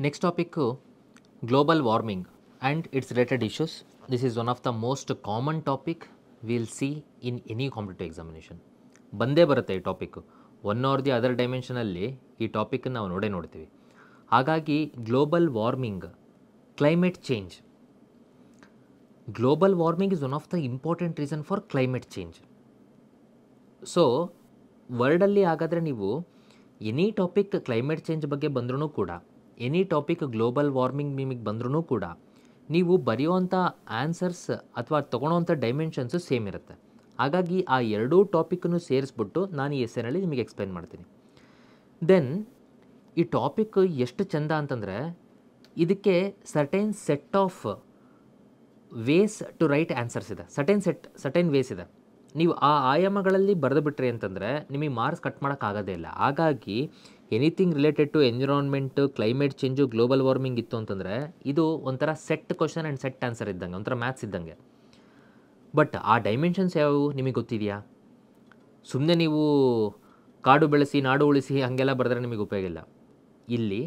Next topic, global warming and its related issues. This is one of the most common topic we will see in any competitive examination. ಬಂದೇ ಬರುತ್ತೆ ಈ topic. One or the other ಡೈಮೆನ್ಷನಲ್ಲಿ ಈ ಟಾಪಿಕನ್ನು ನಾವು ನೋಡ್ತೀವಿ. ಹಾಗಾಗಿ global warming, climate change. Global warming is one of the important reason for climate change. So ವರ್ಲ್ಡಲ್ಲಿ ಹಾಗಾದರೆ ನೀವು ಎನಿ ಟಾಪಿಕ್ ಕ್ಲೈಮೇಟ್ ಚೇಂಜ್ ಬಗ್ಗೆ ಬಂದ್ರೂ ಕೂಡ, ಎನಿ ಟಾಪಿಕ್ ಗ್ಲೋಬಲ್ ವಾರ್ಮಿಂಗ್ ನಿಮಗೆ ಬಂದ್ರೂ ಕೂಡ ನೀವು ಬರೆಯುವಂಥ ಆನ್ಸರ್ಸ್ ಅಥವಾ ತೊಗೊಳೋವಂಥ ಡೈಮೆನ್ಷನ್ಸು ಸೇಮ್ ಇರುತ್ತೆ. ಹಾಗಾಗಿ ಆ ಎರಡೂ ಟಾಪಿಕನ್ನು ಸೇರಿಸ್ಬಿಟ್ಟು ನಾನು ಈ ಎಸ್ಸೆನಲ್ಲಿ ನಿಮಗೆ ಎಕ್ಸ್ಪ್ಲೈನ್ ಮಾಡ್ತೀನಿ. ದೆನ್ ಈ ಟಾಪಿಕ್ ಎಷ್ಟು ಚೆಂದ ಅಂತಂದರೆ ಇದಕ್ಕೆ certain set of ways to write answers ಇದೆ. ಸರ್ಟೈನ್ ವೇಸ್ ಇದೆ. ನೀವು ಆ ಆಯಾಮಗಳಲ್ಲಿ ಬರೆದು ಬಿಟ್ರಿ ಅಂತಂದರೆ ನಿಮಗೆ ಮಾರ್ಕ್ಸ್ ಕಟ್ ಮಾಡೋಕ್ಕಾಗೋದೇ ಇಲ್ಲ. ಹಾಗಾಗಿ anything related to environment, climate change, global warming ಇತ್ತು ಅಂತಂದರೆ ಇದು ಒಂಥರ set question and set answer ಇದ್ದಂಗೆ, ಒಂಥರ ಮ್ಯಾಥ್ಸ್ ಇದ್ದಂಗೆ. ಬಟ್ ಆ ಡೈಮೆನ್ಷನ್ಸ್ ಯಾವುವು ನಿಮಗೆ ಗೊತ್ತಿದೆಯಾ? ಸುಮ್ಮನೆ ನೀವು ಕಾಡು ಬೆಳೆಸಿ ನಾಡು ಉಳಿಸಿ ಹಾಗೆಲ್ಲ ಬರೆದ್ರೆ ನಿಮಗೆ ಉಪಯೋಗ ಇಲ್ಲ. ಇಲ್ಲಿ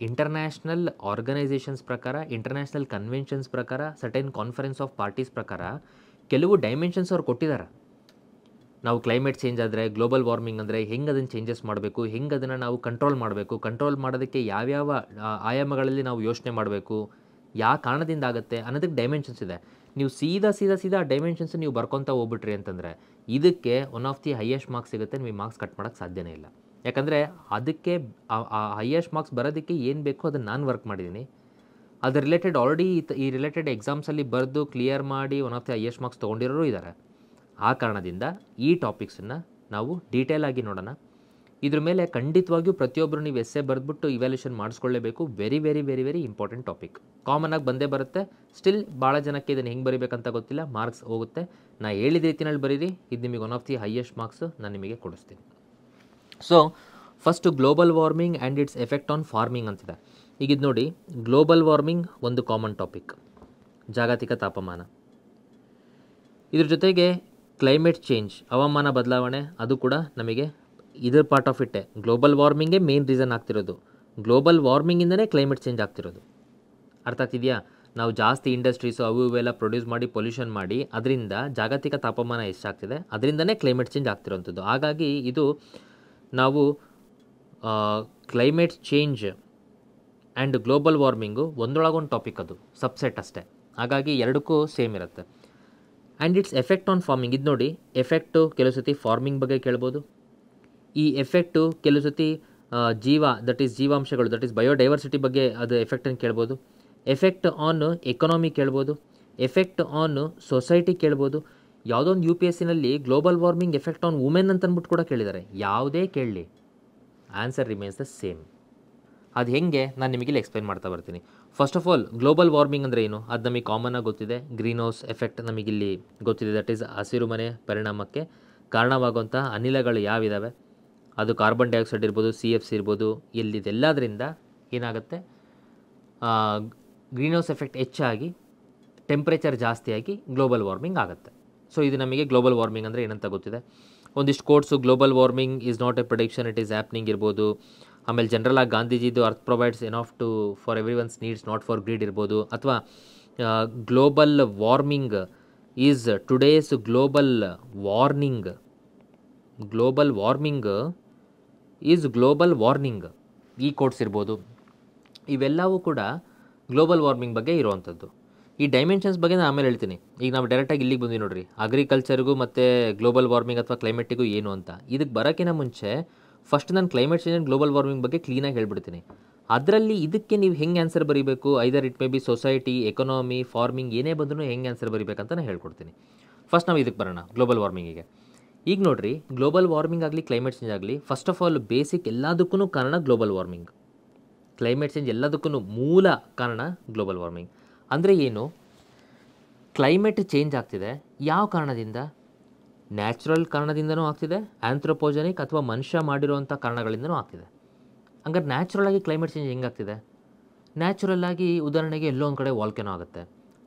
ಇಂಟರ್ನ್ಯಾಷನಲ್ ಆರ್ಗನೈಸೇಷನ್ಸ್ ಪ್ರಕಾರ, ಇಂಟರ್ನ್ಯಾಷನಲ್ ಕನ್ವೆನ್ಷನ್ಸ್ ಪ್ರಕಾರ, ಸರ್ಟೈನ್ ಕಾನ್ಫರೆನ್ಸ್ ಆಫ್ ಪಾರ್ಟೀಸ್ ಪ್ರಕಾರ ಕೆಲವು ಡೈಮೆನ್ಷನ್ಸ್ ಅವ್ರು ಕೊಟ್ಟಿದ್ದಾರೆ. ನಾವು ಕ್ಲೈಮೇಟ್ ಚೇಂಜ್ ಆದರೆ, ಗ್ಲೋಬಲ್ ವಾರ್ಮಿಂಗ್ ಅಂದರೆ ಹೆಂಗೆ ಅದನ್ನು ಚೇಂಜಸ್ ಮಾಡಬೇಕು, ಹೆಂಗೆ ಅದನ್ನು ನಾವು ಕಂಟ್ರೋಲ್ ಮಾಡಬೇಕು, ಕಂಟ್ರೋಲ್ ಮಾಡೋದಕ್ಕೆ ಯಾವ್ಯಾವ ಆಯಾಮಗಳಲ್ಲಿ ನಾವು ಯೋಚನೆ ಮಾಡಬೇಕು, ಯಾವ ಕಾರಣದಿಂದ ಆಗುತ್ತೆ ಅನ್ನೋದಕ್ಕೆ ಡೈಮೆನ್ಷನ್ಸ್ ಇದೆ. ನೀವು ಸೀದಾ ಆ ಡೈಮೆನ್ಷನ್ಸ್ ನೀವು ಬರ್ಕೊತಾ ಹೋಗ್ಬಿಟ್ರಿ ಅಂತಂದರೆ ಇದಕ್ಕೆ one of the highest marks ಸಿಗುತ್ತೆ. ನಿಮಗೆ ಮಾರ್ಕ್ಸ್ ಕಟ್ ಮಾಡೋಕ್ಕೆ ಸಾಧ್ಯನೇ ಇಲ್ಲ. ಯಾಕಂದರೆ ಅದಕ್ಕೆ ಆ ಹೈಯೆಸ್ಟ್ ಮಾರ್ಕ್ಸ್ ಬರೋದಕ್ಕೆ ಏನು ಬೇಕೋ ಅದನ್ನು ನಾನು ವರ್ಕ್ ಮಾಡಿದ್ದೀನಿ. ಅದು ರಿಲೇಟೆಡ್ ಆಲ್ರೆಡಿ ಈ ರಿಲೇಟೆಡ್ ಎಕ್ಸಾಮ್ಸಲ್ಲಿ ಬರೆದು ಕ್ಲಿಯರ್ ಮಾಡಿ one of the highest marks ತೊಗೊಂಡಿರೋರು ಇದ್ದಾರೆ. ಆ ಕಾರಣದಿಂದ ಈ ಟಾಪಿಕ್ಸನ್ನು ನಾವು ಡೀಟೇಲ್ ಆಗಿ ನೋಡೋಣ. ಇದ್ರ ಮೇಲೆ ಖಂಡಿತವಾಗಿಯೂ ಪ್ರತಿಯೊಬ್ಬರು ನೀವು ಎಸ್ಸೆ ಬರೆದ್ಬಿಟ್ಟು ಇವ್ಯಾಲ್ಯೂಷನ್ ಮಾಡಿಸ್ಕೊಳ್ಳೇಬೇಕು. Very very very very important topic. Common ಆಗಿ ಬಂದೇ ಬರುತ್ತೆ. ಸ್ಟಿಲ್ ಭಾಳ ಜನಕ್ಕೆ ಇದನ್ನು ಹೆಂಗೆ ಬರೀಬೇಕಂತ ಗೊತ್ತಿಲ್ಲ, ಮಾರ್ಕ್ಸ್ ಹೋಗುತ್ತೆ. ನಾನು ಹೇಳಿದ ರೀತಿಯಲ್ಲಿ ಬರೀರಿ, ಇದು ನಿಮಗೆ one of the highest marks ನಾನು ನಿಮಗೆ ಕೊಡಿಸ್ತೀನಿ. So first global warming and it's effect on farming ಅಂತಿದೆ. ಈಗ ಇದು ನೋಡಿ, ಗ್ಲೋಬಲ್ ವಾರ್ಮಿಂಗ್ ಒಂದು ಕಾಮನ್ ಟಾಪಿಕ್, ಜಾಗತಿಕ ತಾಪಮಾನ. ಇದ್ರ ಜೊತೆಗೆ ಕ್ಲೈಮೇಟ್ ಚೇಂಜ್, ಹವಾಮಾನ ಬದಲಾವಣೆ, ಅದು ಕೂಡ ನಮಗೆ ಇದರ ಪಾರ್ಟ್ ಆಫ್ ಇಟ್ಟೆ. ಗ್ಲೋಬಲ್ ವಾರ್ಮಿಂಗೇ ಮೇನ್ ರೀಸನ್ ಆಗ್ತಿರೋದು. ಗ್ಲೋಬಲ್ ವಾರ್ಮಿಂಗಿಂದನೇ ಕ್ಲೈಮೇಟ್ ಚೇಂಜ್ ಆಗ್ತಿರೋದು. ಅರ್ಥ ಆಗ್ತಿದೆಯಾ? ನಾವು ಜಾಸ್ತಿ ಇಂಡಸ್ಟ್ರೀಸು ಅವು ಇವೆಲ್ಲ ಪ್ರೊಡ್ಯೂಸ್ ಮಾಡಿ ಪೊಲ್ಯೂಷನ್ ಮಾಡಿ ಅದರಿಂದ ಜಾಗತಿಕ ತಾಪಮಾನ ಎಷ್ಟಾಗ್ತಿದೆ, ಅದರಿಂದನೇ ಕ್ಲೈಮೇಟ್ ಚೇಂಜ್ ಆಗ್ತಿರೋಂಥದ್ದು. ಹಾಗಾಗಿ ಇದು ನಾವು climate change and global warming ಒಂದೊಳಗೊಂದು ಟಾಪಿಕ್, ಅದು ಸಬ್ಸೆಟ್ ಅಷ್ಟೇ. ಹಾಗಾಗಿ ಎರಡಕ್ಕೂ ಸೇಮ್ ಇರುತ್ತೆ. And it's effect on farming. ಇದು ನೋಡಿ, ಎಫೆಕ್ಟು ಕೆಲವು ಸತಿ ಫಾರ್ಮಿಂಗ್ ಬಗ್ಗೆ ಕೇಳ್ಬೋದು. ಈ ಎಫೆಕ್ಟು ಕೆಲವು ಸತಿ ಜೀವಾಂಶಗಳು, ದಟ್ ಈಸ್ ಬಯೋಡೈವರ್ಸಿಟಿ ಬಗ್ಗೆ ಅದು ಎಫೆಕ್ಟನ್ನು ಕೇಳ್ಬೋದು. ಎಫೆಕ್ಟ್ ಆನ್ ಎಕನಾಮಿ ಕೇಳ್ಬೋದು. ಎಫೆಕ್ಟ್ ಆನ್ ಸೊಸೈಟಿ ಕೇಳ್ಬೋದು. ಯಾವುದೋ ಒಂದು UPSCನಲ್ಲಿ global warming effect on women ಅಂತ ಅಂದ್ಬಿಟ್ಟು ಕೂಡ ಕೇಳಿದ್ದಾರೆ. ಯಾವುದೇ ಕೇಳಲಿ, ಆನ್ಸರ್ ರಿಮೇನ್ಸ್ ದ ಸೇಮ್. ಅದು ಹೆಂಗೆ ನಾನು ನಿಮಗೆ ಎಕ್ಸ್ಪ್ಲೈನ್ ಮಾಡ್ತಾ ಬರ್ತೀನಿ. First of all, global warming ಅಂದರೆ ಏನು ಅದು ನಮಗೆ ಕಾಮನ್ನಾಗಿ ಗೊತ್ತಿದೆ. ಗ್ರೀನ್ ಹೌಸ್ ಎಫೆಕ್ಟ್ ನಮಗಿಲ್ಲಿ ಗೊತ್ತಿದೆ. ದಟ್ ಈಸ್ ಹಸಿರುಮನೆ ಪರಿಣಾಮಕ್ಕೆ ಕಾರಣವಾಗುವಂಥ ಅನಿಲಗಳು ಯಾವಿದ್ದಾವೆ, ಅದು ಕಾರ್ಬನ್ ಡೈಆಕ್ಸೈಡ್ ಇರ್ಬೋದು, CFC ಇರ್ಬೋದು. ಇದೆಲ್ಲದರಿಂದ ಏನಾಗುತ್ತೆ, ಗ್ರೀನ್ ಹೌಸ್ ಎಫೆಕ್ಟ್ ಹೆಚ್ಚಾಗಿ ಟೆಂಪ್ರೇಚರ್ ಜಾಸ್ತಿಯಾಗಿ ಗ್ಲೋಬಲ್ ವಾರ್ಮಿಂಗ್ ಆಗುತ್ತೆ. ಸೊ ಇದು ನಮಗೆ ಗ್ಲೋಬಲ್ ವಾರ್ಮಿಂಗ್ ಅಂದರೆ ಏನಂತ ಗೊತ್ತಿದೆ. ಒಂದಿಷ್ಟು course global warming is not a prediction, it is happening ಇರ್ಬೋದು. ಆಮೇಲೆ ಜನರಲ್ ಆಗಿ ಗಾಂಧೀಜಿದು earth provides enough to for everyone's needs, not for greed ಇರ್ಬೋದು. ಅಥವಾ global warming is today's global warning. Global warming is global warning, ಈ course ಇರ್ಬೋದು. ಇವೆಲ್ಲವೂ ಕೂಡ ಗ್ಲೋಬಲ್ ವಾರ್ಮಿಂಗ್ ಬಗ್ಗೆ ಇರುವಂಥದ್ದು. ಈ ಡೈಮೆನ್ಷನ್ಸ್ ಬಗ್ಗೆ ನಾನು ಆಮೇಲೆ ಹೇಳ್ತೀನಿ. ಈಗ ನಾವು ಡೈರೆಕ್ಟಾಗಿ ಇಲ್ಲಿಗೆ ಬಂದ್ವಿ ನೋಡ್ರಿ, ಅಗ್ರಿಕಲ್ಚರ್ಗೂ ಮತ್ತು ಗ್ಲೋಬಲ್ ವಾರ್ಮಿಂಗ್ ಅಥವಾ ಕ್ಲೈಮೇಟಿಗೂ ಏನು ಅಂತ. ಇದಕ್ಕೆ ಬರೋಕ್ಕಿಂತ ಮುಂಚೆ ಫಸ್ಟ್ ನಾನು climate change and global warming ಬಗ್ಗೆ ಕ್ಲೀನಾಗಿ ಹೇಳ್ಬಿಡ್ತೀನಿ. ಅದರಲ್ಲಿ ಇದಕ್ಕೆ ನೀವು ಹೆಂಗೆ ಆನ್ಸರ್ ಬರೀಬೇಕು, either it may be society, economy, farming, ಏನೇ ಬಂದರೂ ಹೆಂಗೆ ಆನ್ಸರ್ ಬರೀಬೇಕಂತ ನಾನು ಹೇಳ್ಕೊಡ್ತೀನಿ. ಫಸ್ಟ್ ನಾವು ಇದಕ್ಕೆ ಬರೋಣ, ಗ್ಲೋಬಲ್ ವಾರ್ಮಿಂಗಿಗೆ. ಈಗ ನೋಡಿರಿ, ಗ್ಲೋಬಲ್ ವಾರ್ಮಿಂಗ್ ಆಗಲಿ ಕ್ಲೈಮೇಟ್ ಚೇಂಜ್ ಆಗಲಿ, ಫಸ್ಟ್ ಆಫ್ ಆಲ್ ಬೇಸಿಕ್ ಎಲ್ಲದಕ್ಕೂ ಕಾರಣ ಗ್ಲೋಬಲ್ ವಾರ್ಮಿಂಗ್. ಕ್ಲೈಮೇಟ್ ಚೇಂಜ್ ಎಲ್ಲದಕ್ಕೂ ಮೂಲ ಕಾರಣ ಗ್ಲೋಬಲ್ ವಾರ್ಮಿಂಗ್. ಅಂದರೆ ಏನು, ಕ್ಲೈಮೇಟ್ ಚೇಂಜ್ ಆಗ್ತಿದೆ ಯಾವ ಕಾರಣದಿಂದ? ನ್ಯಾಚುರಲ್ ಕಾರಣದಿಂದನೂ ಆಗ್ತಿದೆ, ಆಂಥ್ರೋಪೋಜೆನಿಕ್ ಅಥವಾ ಮನುಷ್ಯ ಮಾಡಿರುವಂಥ ಕಾರಣಗಳಿಂದನೂ ಆಗ್ತಿದೆ. ಹಂಗಾರೆ ನ್ಯಾಚುರಲಾಗಿ ಕ್ಲೈಮೇಟ್ ಚೇಂಜ್ ಹೆಂಗಾಗ್ತಿದೆ? ನ್ಯಾಚುರಲ್ಲಾಗಿ ಉದಾಹರಣೆಗೆ ಎಲ್ಲೋ ಒಂದು ಕಡೆ ವಾಲ್ಕೆನೋ ಆಗುತ್ತೆ.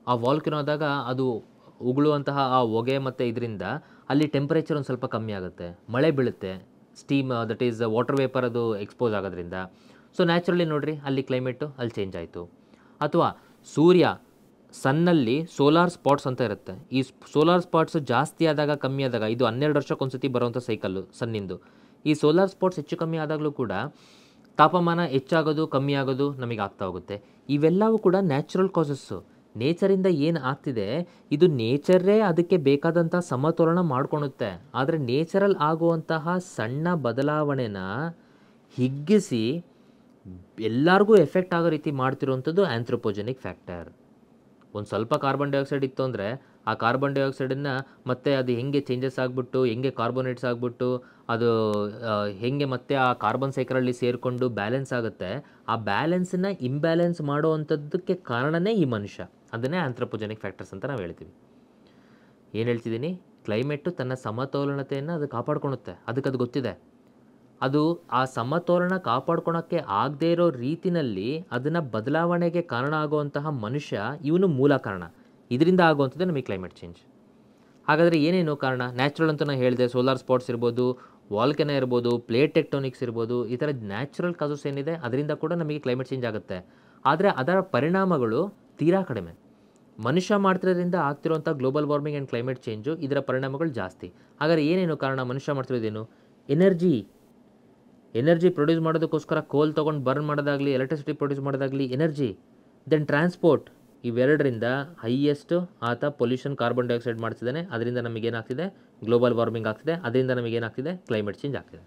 ಆ ವಾಲ್ಕೆನೋ ಆದಾಗ ಅದು ಉಗುಳುವಂತಹ ಆ ಹೊಗೆ ಮತ್ತು ಇದರಿಂದ ಅಲ್ಲಿ ಟೆಂಪ್ರೇಚರ್ ಒಂದು ಸ್ವಲ್ಪ ಕಮ್ಮಿ ಆಗುತ್ತೆ, ಮಳೆ ಬೀಳುತ್ತೆ, steam that is water vapour ಅದು ಎಕ್ಸ್ಪೋಸ್ ಆಗೋದ್ರಿಂದ. ಸೊ ನ್ಯಾಚುರಲಿ ನೋಡಿರಿ ಅಲ್ಲಿ ಕ್ಲೈಮೇಟು ಅಲ್ಲಿ ಚೇಂಜ್ ಆಯಿತು. ಅಥವಾ ಸೂರ್ಯ ಸನ್ನಲ್ಲಿ ಸೋಲಾರ್ ಸ್ಪಾಟ್ಸ್ ಅಂತ ಇರುತ್ತೆ. ಈ ಸೋಲಾರ್ ಸ್ಪಾಟ್ಸ್ ಜಾಸ್ತಿ ಆದಾಗ ಕಮ್ಮಿ ಆದಾಗ, ಇದು 12 ವರ್ಷಕ್ಕೊಂದ್ಸತಿ ಬರುವಂಥ ಸೈಕಲ್ಲು ಸನ್ನಿಂದು. ಈ ಸೋಲಾರ್ ಸ್ಪಾಟ್ಸ್ ಹೆಚ್ಚು ಕಮ್ಮಿ ಆದಾಗಲೂ ಕೂಡ ತಾಪಮಾನ ಹೆಚ್ಚಾಗೋದು ಕಮ್ಮಿ ಆಗೋದು ನಮಗೆ ಆಗ್ತಾ ಹೋಗುತ್ತೆ. ಇವೆಲ್ಲವೂ ಕೂಡ ನ್ಯಾಚುರಲ್ ಕಾಸಸ್ಸು. ನೇಚರಿಂದ ಏನು ಆಗ್ತಿದೆ ಇದು ನೇಚರೇ ಅದಕ್ಕೆ ಬೇಕಾದಂಥ ಸಮತೋಲನ ಮಾಡ್ಕೊಳುತ್ತೆ. ಆದರೆ ನೇಚರಲ್ಲಿ ಆಗುವಂತಹ ಸಣ್ಣ ಬದಲಾವಣೆನ ಹಿಗ್ಗಿಸಿ ಎಲ್ಲರಿಗೂ ಎಫೆಕ್ಟ್ ಆಗೋ ರೀತಿ ಮಾಡ್ತಿರುವಂಥದ್ದು ಆ್ಯಂಥ್ರೋಪೋಜೆನಿಕ್ ಫ್ಯಾಕ್ಟರ್. ಒಂದು ಸ್ವಲ್ಪ ಕಾರ್ಬನ್ ಡೈಆಕ್ಸೈಡ್ ಇತ್ತು ಅಂದರೆ ಆ ಕಾರ್ಬನ್ ಡೈಆಕ್ಸೈಡನ್ನು ಮತ್ತೆ ಅದು ಹೆಂಗೆ ಚೇಂಜಸ್ ಆಗಿಬಿಟ್ಟು ಹೆಂಗೆ ಕಾರ್ಬೋನೇಟ್ಸ್ ಆಗಿಬಿಟ್ಟು ಅದು ಹೆಂಗೆ ಮತ್ತೆ ಆ ಕಾರ್ಬನ್ ಸೈಕಲಲ್ಲಿ ಸೇರಿಕೊಂಡು ಬ್ಯಾಲೆನ್ಸ್ ಆಗುತ್ತೆ, ಆ ಬ್ಯಾಲೆನ್ಸನ್ನು ಇಂಬ್ಯಾಲೆನ್ಸ್ ಮಾಡೋ ಅಂಥದ್ದಕ್ಕೆ ಕಾರಣನೇ ಈ ಮನುಷ್ಯ. ಅದನ್ನೇ ಆ್ಯಂಥ್ರೋಪೋಜೆನಿಕ್ ಫ್ಯಾಕ್ಟರ್ಸ್ ಅಂತ ನಾವು ಹೇಳ್ತೀವಿ. ಏನು ಹೇಳ್ತಿದ್ದೀನಿ, ಕ್ಲೈಮೇಟು ತನ್ನ ಸಮತೋಲನತೆಯನ್ನು ಅದು ಕಾಪಾಡ್ಕೊಳುತ್ತೆ. ಅದಕ್ಕೆ ಅದು ಗೊತ್ತಿದೆ. ಅದು ಆ ಸಮತೋಲನ ಕಾಪಾಡ್ಕೊಳಕ್ಕೆ ಆಗದೇ ಇರೋ ರೀತಿನಲ್ಲಿ ಅದನ್ನು ಬದಲಾವಣೆಗೆ ಕಾರಣ ಆಗುವಂತಹ ಮನುಷ್ಯ ಇವನು ಮೂಲ ಕಾರಣ. ಇದರಿಂದ ಆಗುವಂಥದ್ದು ನಮಗೆ ಕ್ಲೈಮೇಟ್ ಚೇಂಜ್. ಹಾಗಾದರೆ ಏನೇನು ಕಾರಣ? ನ್ಯಾಚುರಲ್ ಅಂತ ನಾನು ಹೇಳಿದೆ, ಸೋಲಾರ್ ಸ್ಪಾಟ್ಸ್ ಇರ್ಬೋದು, ವಾಲ್ಕೆನೋ ಇರ್ಬೋದು, ಪ್ಲೇಟ್ ಟೆಕ್ಟೋನಿಕ್ಸ್ ಇರ್ಬೋದು, ಈ ಥರ ನ್ಯಾಚುರಲ್ ಕಾಸಸ್ ಏನಿದೆ ಅದರಿಂದ ಕೂಡ ನಮಗೆ ಕ್ಲೈಮೇಟ್ ಚೇಂಜ್ ಆಗುತ್ತೆ. ಆದರೆ ಅದರ ಪರಿಣಾಮಗಳು ತೀರಾ ಕಡಿಮೆ. ಮನುಷ್ಯ ಮಾಡ್ತಿರೋದ್ರಿಂದ ಆಗ್ತಿರೋಂಥ global warming and climate change ಇದರ ಪರಿಣಾಮಗಳು ಜಾಸ್ತಿ. ಹಾಗಾದರೆ ಏನೇನು ಕಾರಣ? ಮನುಷ್ಯ ಮಾಡ್ತಿರೋದೇನು? ಎನರ್ಜಿ ಪ್ರೊಡ್ಯೂಸ್ ಮಾಡೋದಕ್ಕೋಸ್ಕರ ಕೋಲ್ ತೊಗೊಂಡು ಬರ್ನ್ ಮಾಡೋದಾಗಲಿ, ಎಲೆಕ್ಟ್ರಿಸಿಟಿ ಪ್ರೊಡ್ಯೂಸ್ ಮಾಡೋದಾಗಲಿ, ಎನರ್ಜಿ. Then transport. ಇವೆರಡರಿಂದ ಹೈಯೆಸ್ಟ್ ಆತ ಪೊಲ್ಯೂಷನ್ ಕಾರ್ಬನ್ ಡೈಆಕ್ಸೈಡ್ ಮಾಡ್ತಿದ್ದಾನೆ. ಅದರಿಂದ ನಮಗೇನಾಗ್ತಿದೆ? ಗ್ಲೋಬಲ್ ವಾರ್ಮಿಂಗ್ ಆಗ್ತಿದೆ. ಅದರಿಂದ ನಮಗೇನಾಗ್ತಿದೆ? ಕ್ಲೈಮೇಟ್ ಚೇಂಜ್ ಆಗ್ತಿದೆ.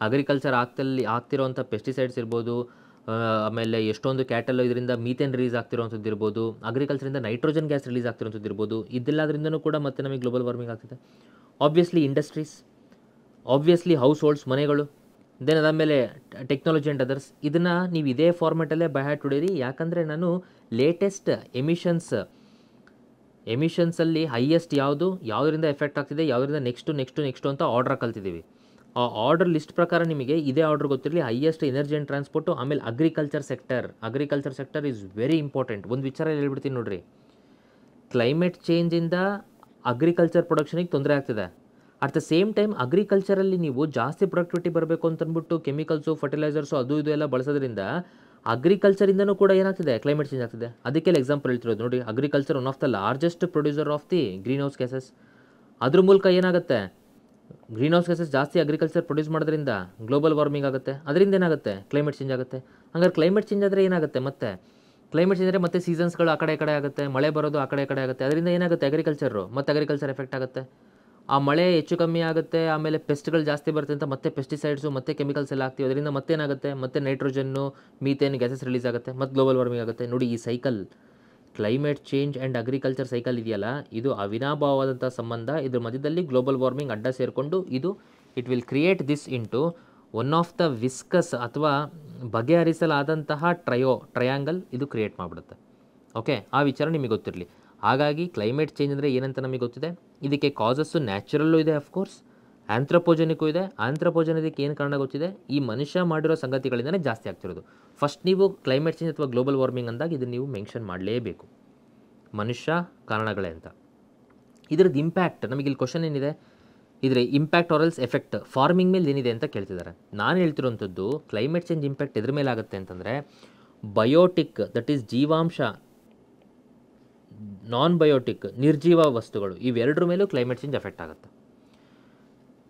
ಅಗ್ರಿಕಲ್ಚರ್ ಆಗ್ತಿರೋಂಥ ಪೆಸ್ಟಿಸೈಡ್ಸ್ ಇರ್ಬೋದು, ಆಮೇಲೆ ಎಷ್ಟೊಂದು ಕ್ಯಾಟಲ್ ಇದರಿಂದ ಮೀಥೇನ್ ರಿಲೀಸ್ ಆಗ್ತಿರೋವಂಥದ್ದು ಇರ್ಬೋದು, ಅಗ್ರಿಕಲ್ಚರಿಂದ ನೈಟ್ರೋಜನ್ ಗ್ಯಾಸ್ ರಿಲೀಸ್ ಆಗ್ತಿರೋಂಥದ್ದು ಇರ್ಬೋದು. ಇದೆಲ್ಲದರಿಂದನೂ ಕೂಡ ಮತ್ತೆ ನಮಗೆ ಗ್ಲೋಬಲ್ ವಾರ್ಮಿಂಗ್ ಆಗ್ತಿದೆ. Obviously industries, obviously households, ಮನೆಗಳು, ದೆನ್ ಅದಾದಮೇಲೆ ಟೆಕ್ನಾಲಜಿ ಆ್ಯಂಡ್ ಅದರ್ಸ್. ಇದನ್ನು ನೀವು ಇದೇ ಫಾರ್ಮೆಟಲ್ಲೇ ಬೈ ಹ್ಯಾಟ್ ಹೊಡೀರಿ. ಯಾಕಂದರೆ ನಾನು ಲೇಟೆಸ್ಟ್ ಎಮಿಷನ್ಸಲ್ಲಿ ಹೈಯೆಸ್ಟ್ ಯಾವುದರಿಂದ ಎಫೆಕ್ಟ್ ಆಗ್ತಿದೆ, ಯಾವುದರಿಂದ ನೆಕ್ಸ್ಟು ಅಂತ ಆರ್ಡ್ರ್ ಕಲ್ತಿದ್ದೀವಿ. ಆ ಆರ್ಡರ್ ಲಿಸ್ಟ್ ಪ್ರಕಾರ ನಿಮಗೆ ಇದೇ ಆರ್ಡರ್ ಗೊತ್ತಿರಲಿ. ಹೈಯೆಸ್ಟ್ ಎನರ್ಜಿ ಆ್ಯಂಡ್ ಟ್ರಾನ್ಸ್ಪೋರ್ಟು, ಆಮೇಲೆ agriculture sector is very important. ಒಂದು ವಿಚಾರ ಹೇಳ್ಬಿಡ್ತೀನಿ ನೋಡಿರಿ, ಕ್ಲೈಮೇಟ್ ಚೇಂಜಿಂದ ಅಗ್ರಿಕಲ್ಚರ್ ಪ್ರೊಡಕ್ಷನಿಗೆ ತೊಂದರೆ ಆಗ್ತಿದೆ. ಅಟ್ ದ ಸೇಮ್ ಟೈಮ್ ಅಗ್ರಿಕಲ್ಚರಲ್ಲಿ ನೀವು ಜಾಸ್ತಿ ಪ್ರೊಡಕ್ಟಿವಿಟಿ ಬರಬೇಕು ಅಂತಂದ್ಬಿಟ್ಟು ಕೆಮಿಕಲ್ಸು, ಫರ್ಟಿಲೈಸರ್ಸು ಅದು ಇದು ಎಲ್ಲ ಬಳಸೋದ್ರಿಂದ ಅಗ್ರಿಕಲ್ಚರಿಂದನೂ ಕೂಡ ಏನಾಗ್ತಿದೆ? ಕ್ಲೈಮೇಟ್ ಚೇಂಜ್ ಆಗ್ತಿದೆ. ಅದಕ್ಕೆಲ್ಲ ಎಕ್ಸಾಂಪಲ್ ಹೇಳ್ತಿರೋದು ನೋಡಿ, agriculture one of the largest producer of the green house gases. ಅದ್ರ ಮೂಲಕ ಏನಾಗುತ್ತೆ? ಗ್ರೀನ್ ಹೌಸ್ ಗ್ಯಾಸಸ್ ಜಾಸ್ತಿ ಅಗ್ರಿಕಲ್ಚರ್ ಪ್ರೊಡ್ಯೂಸ್ ಮಾಡೋದ್ರಿಂದ ಗ್ಲೋಬಲ್ ವಾರ್ಮಿಂಗ್ ಆಗುತ್ತೆ. ಅದರಿಂದ ಏನಾಗುತ್ತೆ? ಕ್ಲೈಮೇಟ್ ಚೇಂಜ್ ಆಗುತ್ತೆ. ಹಂಗಾರೆ ಕ್ಲೈಮೇಟ್ ಚೇಂಜ್ ಆದರೆ ಏನಾಗುತ್ತೆ? ಕ್ಲೈಮೇಟ್ ಚೇಂಜ್ ಆದರೆ ಮತ್ತೆ ಸೀಸನ್ಸ್ಗಳು ಆ ಕಡೆ ಆಗುತ್ತೆ, ಮಳೆ ಬರೋದು ಆ ಕಡೆ ಆಗುತ್ತೆ. ಅದರಿಂದ ಏನಾಗುತ್ತೆ? ಅಗ್ರಿಕಲ್ಚರ್ ಎಫೆಕ್ಟ್ ಆಗುತ್ತೆ. ಆ ಮಳೆ ಹೆಚ್ಚು ಕಮ್ಮಿ ಆಗುತ್ತೆ, ಆಮೇಲೆ ಪೆಸ್ಟ್ಗಳು ಜಾಸ್ತಿ ಬರುತ್ತೆ ಅಂತ ಮತ್ತೆ ಪೆಸ್ಟಿಸೈಡ್ಸು ಮತ್ತು ಕೆಮಿಕಲ್ಸ್ ಎಲ್ಲ ಆಗ್ತೀವಿ. ಅದರಿಂದ ಮತ್ತೇನಾಗುತ್ತೆ? ಮತ್ತೆ ನೈಟ್ರೋಜನ್ನು, ಮೀಥೇನ್ ಗ್ಯಾಸಸ್ ರಿಲೀಸ್ ಆಗುತ್ತೆ, ಮತ್ತು ಗ್ಲೋಬಲ್ ವಾರ್ಮಿಂಗ್ ಆಗುತ್ತೆ. ನೋಡಿ, ಈ cycle, climate change and agriculture cycle ಇದೆಯಲ್ಲ, ಇದು ಅವಿನಾಭಾವವಾದಂಥ ಸಂಬಂಧ. ಇದ್ರ ಮಧ್ಯದಲ್ಲಿ ಗ್ಲೋಬಲ್ ವಾರ್ಮಿಂಗ್ ಅಡ್ಡ ಸೇರಿಕೊಂಡು it will create this into one of the viscus ಅಥವಾ ಬಗೆಹರಿಸಲಾದಂತಹ ಟ್ರಯಾಂಗಲ್ ಇದು ಕ್ರಿಯೇಟ್ ಮಾಡಿಬಿಡುತ್ತೆ. ಓಕೆ, ಆ ವಿಚಾರ ನಿಮಗೆ ಗೊತ್ತಿರಲಿ. ಹಾಗಾಗಿ ಕ್ಲೈಮೇಟ್ ಚೇಂಜ್ ಅಂದರೆ ಏನಂತ ನಮಗೆ ಗೊತ್ತಿದೆ. ಇದಕ್ಕೆ ಕಾಸಸ್ಸು ನ್ಯಾಚುರಲ್ಲು ಇದೆ, ಅಫ್ಕೋರ್ಸ್, ಆ್ಯಂಥ್ರೋಪೋಜೆನಿಕ್ಕು ಇದೆ. ಆ್ಯಂಥ್ರೋಪೋಜೆನಿಕ್ ಏನು ಕಾರಣ ಗೊತ್ತಿದೆ? ಈ ಮನುಷ್ಯ ಮಾಡಿರೋ ಸಂಗತಿಗಳಿಂದಲೇ ಜಾಸ್ತಿ ಆಗ್ತಿರೋದು. ಫಸ್ಟ್ ನೀವು ಕ್ಲೈಮೇಟ್ ಚೇಂಜ್ ಅಥವಾ ಗ್ಲೋಬಲ್ ವಾರ್ಮಿಂಗ್ ಅಂದಾಗ ಇದನ್ನು ನೀವು ಮೆನ್ಷನ್ ಮಾಡಲೇಬೇಕು, ಮನುಷ್ಯ ಕಾರಣಗಳೇ ಅಂತ. ಇದ್ರದ್ದು ಇಂಪ್ಯಾಕ್ಟ್ ನಮಗಿಲ್ಲಿ ಕ್ವಶನ್ ಏನಿದೆ, ಇದರ impact or else effect farming ಮೇಲೆ ಏನಿದೆ ಅಂತ ಕೇಳ್ತಿದ್ದಾರೆ. ನಾನು ಹೇಳ್ತಿರೋಂಥದ್ದು ಕ್ಲೈಮೇಟ್ ಚೇಂಜ್ ಇಂಪ್ಯಾಕ್ಟ್ ಎದ್ರ ಮೇಲೆ ಆಗುತ್ತೆ ಅಂತಂದರೆ, ಬಯೋಟಿಕ್, ದಟ್ ಈಸ್ ಜೀವಾಂಶ, ನಾನ್ ಬಯೋಟಿಕ್ ನಿರ್ಜೀವ ವಸ್ತುಗಳು, ಇವೆರಡರ ಮೇಲೂ ಕ್ಲೈಮೇಟ್ ಚೇಂಜ್ ಎಫೆಕ್ಟ್ ಆಗುತ್ತೆ.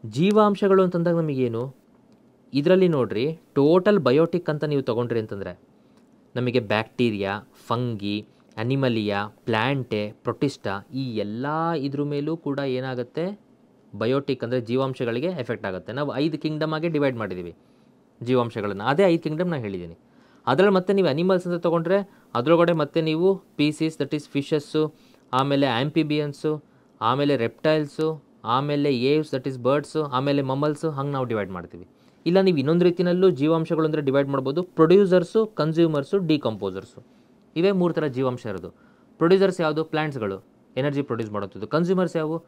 ಜೀವಾಂಶಗಳು ಅಂತಂದಾಗ ನಮಗೇನು? ಇದರಲ್ಲಿ ನೋಡ್ರಿ, ಟೋಟಲ್ ಬಯೋಟಿಕ್ ಅಂತ ನೀವು ತೊಗೊಂಡ್ರಿ ಅಂತಂದರೆ ನಮಗೆ ಬ್ಯಾಕ್ಟೀರಿಯಾ, ಫಂಗಿ, ಅನಿಮಲಿಯಾ, ಪ್ಲ್ಯಾಂಟೆ, ಪ್ರೊಟಿಸ್ಟಾ, ಈ ಎಲ್ಲ ಇದ್ರ ಮೇಲೂ ಕೂಡ ಏನಾಗುತ್ತೆ? ಬಯೋಟಿಕ್ ಅಂದರೆ ಜೀವಾಂಶಗಳಿಗೆ ಎಫೆಕ್ಟ್ ಆಗುತ್ತೆ. ನಾವು 5 ಕಿಂಗ್ಡಮ್ ಆಗಿ ಡಿವೈಡ್ ಮಾಡಿದ್ದೀವಿ ಜೀವಾಂಶಗಳನ್ನು. ಅದೇ 5 ಕಿಂಗ್ಡಮ್ ನಾನು ಹೇಳಿದ್ದೀನಿ. ಅದರಲ್ಲಿ ಮತ್ತೆ ನೀವು ಅನಿಮಲ್ಸ್ ಅಂತ ತೊಗೊಂಡ್ರೆ ಅದರೊಳಗಡೆ ಮತ್ತೆ ನೀವು ಪೀಸೀಸ್, ದಟ್ ಈಸ್ ಫಿಶಸ್ಸು, ಆಮೇಲೆ ಆ್ಯಂಪಿಬಿಯನ್ಸು, ಆಮೇಲೆ ರೆಪ್ಟೈಲ್ಸು, ಆಮೇಲೆ ಏವ್ಸ್, ದಟ್ ಈಸ್ ಬರ್ಡ್ಸು, ಆಮೇಲೆ ಮಮಲ್ಸು, ಹಂಗೆ ನಾವು ಡಿವೈಡ್ ಮಾಡ್ತೀವಿ. ಇಲ್ಲ ನೀವು ಇನ್ನೊಂದು ರೀತಿಯಲ್ಲೂ ಜೀವಾಂಶಗಳು ಅಂದರೆ ಡಿವೈಡ್ ಮಾಡ್ಬೋದು. ಪ್ರೊಡ್ಯೂಸರ್ಸು, ಕನ್ಸ್ಯೂಮರ್ಸು, ಡಿಕಂಪೋಸರ್ಸು, ಇವೇ 3 ಥರ ಜೀವಾಂಶ ಇರೋದು. ಪ್ರೊಡ್ಯೂಸರ್ಸ್ ಯಾವುದು? ಪ್ಲ್ಯಾಂಟ್ಸ್ಗಳು, ಎನರ್ಜಿ ಪ್ರೊಡ್ಯೂಸ್ ಮಾಡೋದು. ಕನ್ಸ್ಯೂಮರ್ಸ್ ಯಾವುವು?